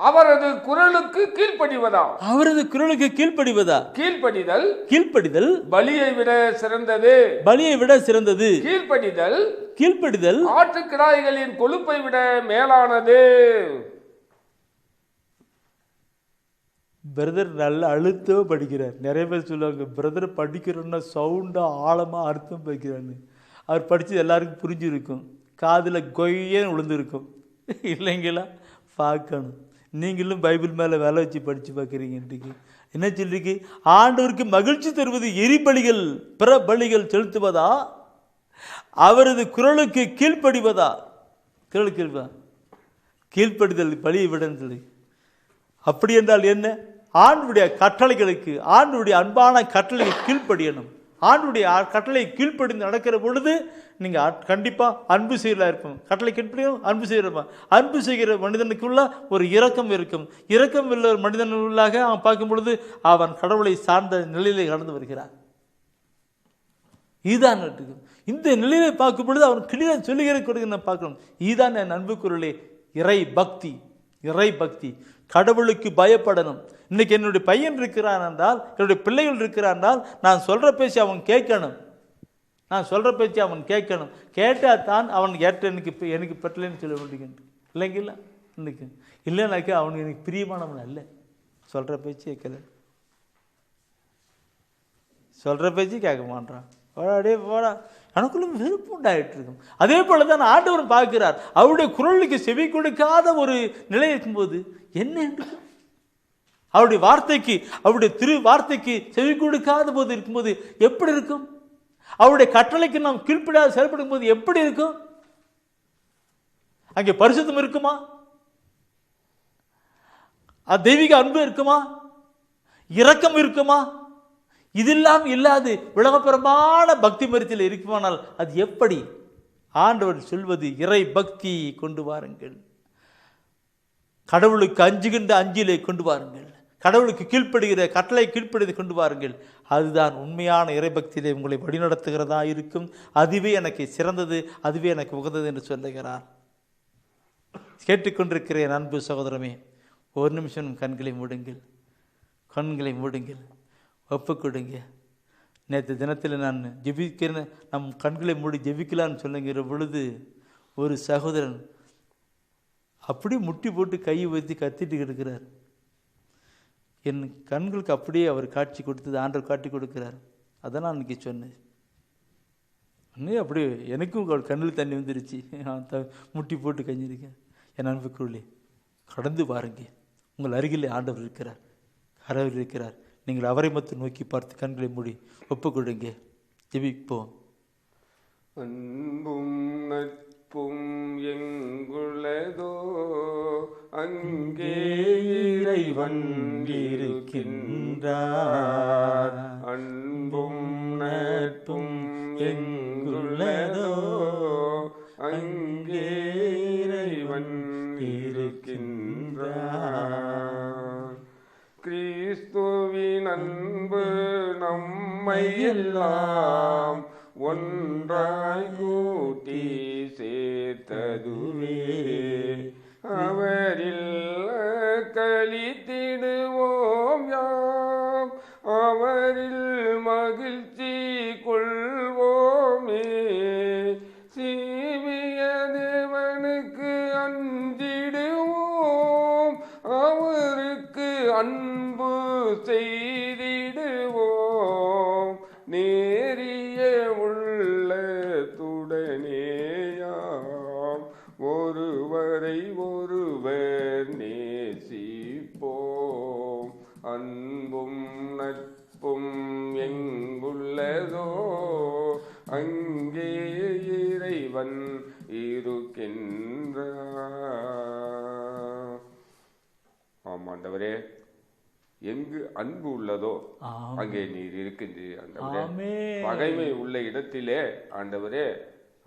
அவரது குரலுக்கு கீழ்ப்படிவதா, அவரது குரலுக்கு கீழ்ப்படிவதா, கீழ்ப்படிதல், கீழ்ப்படிதல் பலியை விட சிறந்தது, பலியை விட சிறந்தது, கீழ்ப்படிதல், கீழ்ப்படிதல் ஆட்டுக்கிடாய்களின் கொழுப்பை விட மேலானது. பிரதர் நல்ல அழுத்தோ படிக்கிறார். நிறைய பேர் சொல்லுவாங்க, பிரதர் படிக்கிறோன்னா சவுண்டா ஆழமா அர்த்தம் படிக்கிறான்னு. அவர் படிச்சது எல்லாருக்கும் புரிஞ்சிருக்கும், காதுல கொய்யன்னு விழுந்திருக்கும் இல்லைங்களா? பார்க்கணும். நீங்களும் பைபிள் மேலே வேலை வச்சு படித்து பார்க்குறீங்க. இன்றைக்கு என்ன சொல்லிருக்கு? ஆண்டவருக்கு மகிழ்ச்சி தருவது எரிபலிகள், பிற பலிகள் செலுத்துவதா, அவரது குரலுக்கு கீழ்ப்படிவதா? குரலுக்கு கீழ்ப்படிதல் பலியை விடன்னு சொல்லி. அப்படி என்றால் என்ன? ஆண்டவருடைய கட்டளைகளுக்கு, ஆண்டவருடைய அன்பான கட்டளைக்கு கீழ்ப்படியணும். ஆண்டவருடைய கட்டளை கீழ்ப்படிந்து நடக்கிற பொழுது நீங்கள் கண்டிப்பாக அன்பு செய்யலாம் இருப்போம். கட்டளை கீழ்ப்படியும் அன்பு செய்கிறப்ப, அன்பு செய்கிற மனிதனுக்குள்ள ஒரு இரக்கம் இருக்கும். இரக்கம் உள்ள மனிதனுள்ளாக அவன் பார்க்கும் பொழுது அவன் கடவுளை சார்ந்த நிலையிலே கடந்து வருகிறான். இதுதான் இந்த நிலையை பார்க்கும் பொழுது அவன் கிளியாக சொல்லுகிற கொடுக்க பார்க்கணும். இதுதான் என் அன்புக்குறளே இறை பக்தி. இறை பக்தி, கடவுளுக்கு பயப்படணும். இன்னைக்கு என்னுடைய பையன் இருக்கிறான் என்றால், என்னுடைய பிள்ளைகள் இருக்கிறான் என்றால், நான் சொல்ற பேச்சு அவன் கேட்கணும். நான் சொல்ற பேச்சு அவன் கேட்கணும். கேட்டால் தான் அவன் ஏற்ற எனக்கு பெற்றலைன்னு சொல்ல வேண்டியது இல்லைங்களா? இன்னைக்கு இல்லைனாக்கா அவனுக்கு எனக்கு பிரியமானவன் அல்ல. சொல்ற பேச்சு கேட்கல, சொல்ற பேச்சு கேட்க மாட்டான். அப்படியே போடா, எனக்குள்ள விருப்பம் உண்டாயிட்டு இருக்கும். அதே போல தான் ஆண்டவர் பார்க்கிறார். அவருடைய குரலுக்கு செவி கொடுக்காத ஒரு நிலை இருக்கும்போது என்ன இருக்கும்? அவருடைய வார்த்தைக்கு, அவருடைய திரு வார்த்தைக்கு செவி கொடுக்காத போது இருக்கும்போது எப்படி இருக்கும்? அவருடைய கட்டளைக்கு நாம் கீழ்ப்படியாக செயல்படும் போது எப்படி இருக்கும்? அங்கே பரிசுத்தம் இருக்குமா? தெய்வீக அன்பு இருக்குமா? இரக்கம் இருக்குமா? இதெல்லாம் இல்லாது உலகப்பரமான பக்தி மரித்தில் இருக்குமானால் அது எப்படி? ஆண்டவர் சொல்வது இறை பக்தி கொண்டு வாருங்கள், கடவுளுக்கு அஞ்சுகின்ற அஞ்சிலே கொண்டு வாருங்கள், கடவுளுக்கு கீழ்ப்படுகிற கட்டளை கீழ்ப்படுத்தி கொண்டு வாருங்கள். அதுதான் உண்மையான இறைபக்தியிலே உங்களை வழிநடத்துகிறதா இருக்கும். அதுவே எனக்கு சிறந்தது, அதுவே எனக்கு உகந்தது என்று சொல்லுகிறார். கேட்டுக்கொண்டிருக்கிறேன் அன்பு சகோதரமே, ஒரு நிமிஷம் கண்களை மூடுங்கள், கண்களை மூடுங்கள், ஒப்பு கொடுங்க. நேற்று தினத்தில் நான் ஜெபிக்கிறேன், நம் கண்களை மூடி ஜெபிக்கலான்னு சொல்லுங்கிற பொழுது ஒரு சகோதரன் அப்படி முட்டி போட்டு கையை வைத்து கத்திட்டு இருக்கிறார். என் கண்களுக்கு அப்படியே அவர் காட்சி கொடுத்தது, ஆண்டவர் காட்சி கொடுக்கிறார். அதான் நான் இன்னைக்கு சொன்னேன். இன்னும் அப்படியே எனக்கும் கண்ணில் தண்ணி வந்துருச்சு. முட்டி போட்டு கஞ்சிருக்கேன். என் அன்புக்குள்ளே கடந்து பாருங்க, உங்கள் அருகிலே ஆண்டவர் இருக்கிறார், கடவுள் இருக்கிறார். நீங்கள் அவரை மட்டும் நோக்கி பார்த்து கண்களை மூடி ஒப்பு கொடுங்க, ஜெபிப்போம். அன்பும் நட்பும் எங்குள்ளதோ அங்கே இறைவன் இருக்கின்றார். அன்பும் நட்பும் எங்குள்ளதோ அங்கே இறைவன் இருக்கின்றார். கிறிஸ்துவின் அன்பு நம்மை எல்லாம் ஒன்றாய் கூட்டி சேர்த்ததுவே. அவரில் கழித்திடுவோம் யாம், அவரில் மகிழ்ச்சி கொள்வோமே. சீவிய தேவனுக்கு அஞ்சிடுவோம், அவருக்கு அன்பு செய்திடுவோம். நேரிய உள்ளத்துடனேயாம் ஒருவரை ஒருவர் நேசிப்போம். அன்பும் நட்பும் எங்குள்ளதோ அங்கே இறைவன் இருக்கின்றார். ஆமாண்டவரே, எங்கு அன்பு உள்ளதோ அங்கே நீர் இருக்கின்றீர் ஆண்டவரே. பகைமை உள்ள இடத்திலே ஆண்டவரே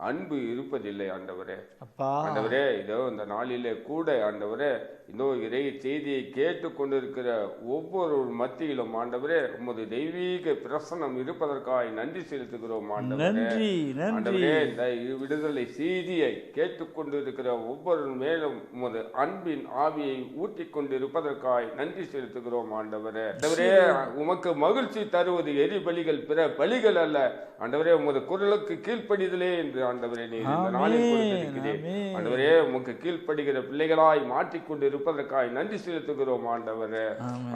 அன்பு இருப்பதில்லை ஆண்டவரே. அப்பா ஆண்டவரே, இதோ இந்த நாளிலே கூட ஆண்டவரே, இதோ இறை செய்தியை கேட்டு கொண்டிருக்கிற ஒவ்வொரு மத்தியிலும் ஆண்டவரே உமது தெய்வீக பிரசனம் இருப்பதற்காக நன்றி செலுத்துகிறோம் ஆண்டவரே. ஆண்டவரே, இந்த விடுதலை செய்தியை கேட்டுக்கொண்டிருக்கிற ஒவ்வொரு மேலும் உமது அன்பின் ஆவியை ஊற்றிக் கொண்டிருப்பதற்காக நன்றி செலுத்துகிறோம் ஆண்டவரே. ஆண்டவரே, உமக்கு மகிழ்ச்சி தருவது எரி பலிகள் பிற பலிகள் அல்ல ஆண்டவரே, உமது குரலுக்கு கீழ்ப்படிதலே என்று ஆண்டவரே நீர் இந்த நாளில் கொடுத்திருக்கிறேன். ஆண்டவரே, உமக்கு கீழ்ப்படுகிற பிள்ளைகளாய் மாற்றிக்கொண்டு இருப்பதற்காக நன்றி செலுத்துகிறோம் ஆண்டவரே.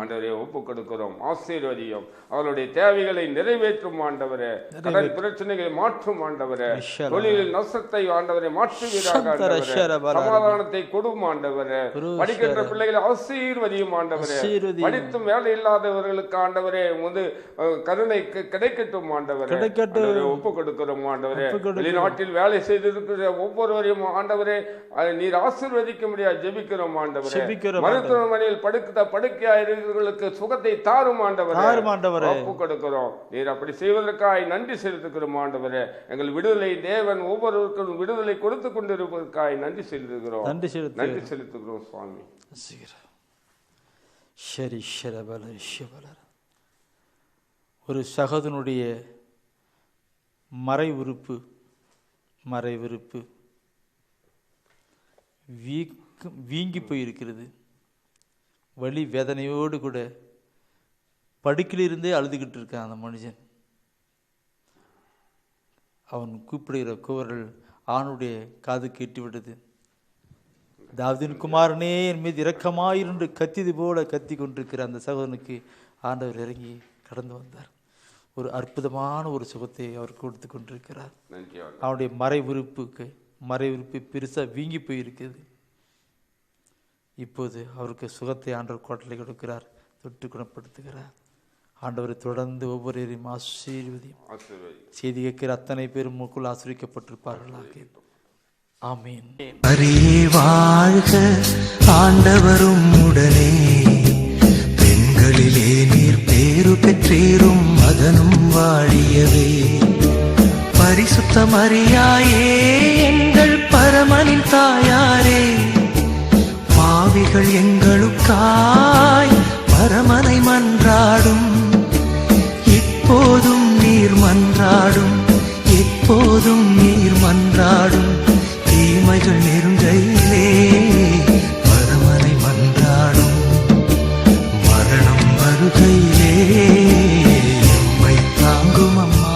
ஆண்டவரே, ஒப்பு கொடுக்கிறோம். ஆசீர்வதியும், அவளுடைய தேவைகளை நிறைவேற்றும் ஆண்டவரே. கடன் பிரச்சனைகளை மாற்றும் ஆண்டவரே. தொழிலில் நஷ்டத்தை ஆண்டவரை மாற்றுவீராக ஆண்டவரே. சமாதானத்தை கொடும் ஆண்டவரே. படிக்கின்ற பிள்ளைகளை ஆசீர்வதியும் ஆண்டவரே. படித்தும் வேலை இல்லாதவர்களுக்கு ஆண்டவரே உமது கருணை கிடைக்கட்டும் ஆண்டவரே. ஒப்பு கொடுக்கிறோம் ஆண்டவரே. வெளிநாட்டில் வேலை செய்திருக்கிற ஒவ்வொருவரையும் ஆண்டவரே நீர் ஆசீர்வதிக்க முடியாது ஜெபிக்கிறோம் ஆண்டவரே. மருத்துவமனையில் படுக்கையாளர்களுக்கு சுகத்தை தாரும் ஆண்டவரே. ஒப்பு கொடுக்கிறோம். நீர் அப்படி செய்வதற்காக நன்றி செலுத்துகிறோம் ஆண்டவரே. எங்கள் விடுதலை தேவன் ஒவ்வொருவருக்கும் விடுதலை கொடுத்து கொண்டிருப்பதற்காக நன்றி செலுத்துகிறோம். நன்றி செலுத்துகிறோம் சுவாமி. ஒரு சகோதரனுடைய மறை உறுப்பு வீங்கி போயிருக்கிறது. வலி வேதனையோடு கூட படுக்கையிலிருந்தே அழுதுகிட்டு இருக்கான் அந்த மனுஷன். அவன் கூப்பிடுகிற குரல் ஆணுடைய காது கேட்டுவிட்டது. தாவீதின் குமாரனே, என் மீது இரக்கமாயிருந்து கத்தியது போல கத்தி கொண்டிருக்கிற அந்த சகோதரனுக்கு ஆண்டவர் இறங்கி கடந்து வந்தார். ஒரு அற்புதமான ஒரு சுகத்தை அவர் கொடுத்து கொண்டிருக்கிறார். அவனுடைய மறைவுறுப்பு பெருசா வீங்கி போயிருக்குது. இப்போது அவருக்கு சுகத்தை ஆண்டவர் கோட்டலை கொடுக்கிறார், தொட்டு குணப்படுத்துகிறார். ஆண்டவரை தொடர்ந்து ஒவ்வொருவரையும் ஆசீர்வதியும். செய்தி கேட்கிற அத்தனை பேரும் மூக்குள் ஆசீர்வதிக்கப்பட்டிருப்பார்களாக. ஆமீன். அரியே வாழ்க, ஆண்டவரும் உடனே. பெண்களிலே நீர் பேரு பெற்றீரும், மகனும் வாழியவே. பரிசுத்த மரியாயே, எங்கள் பரமனின் தாயாரே, பாவிகள் எங்களுக்காய் பரமனை மன்றாடும். இப்போதும் நீர் மன்றாடும், எப்போதும் நீர் மன்றாடும். தீமைகள் நெருங்கையிலே பரமனை மன்றாடும். மரணம் வருகையிலே எம்மை தாங்கும் அம்மா.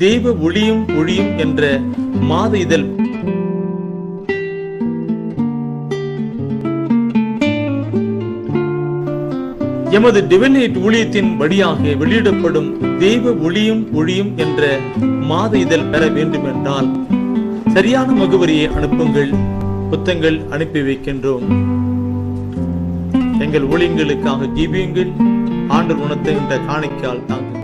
தெய்வ ஒளியும் ஒளியும் என்ற மாத இதழ் எமது டிவைனைட் ஊழியத்தின் வழியாக வெளியிடப்படும் தெய்வ ஒளியும் ஒளியும் என்ற மாத இதழ் பெற வேண்டும் என்றால் சரியான முகவரியை அனுப்புங்கள். புத்தகங்கள் அனுப்பி வைக்கின்றோம். எங்கள் ஊழியங்களுக்காக ஜெபியுங்கள். ஆண்டவர் உணர்த்துகின்ற காணிக்கையால் தாங்க.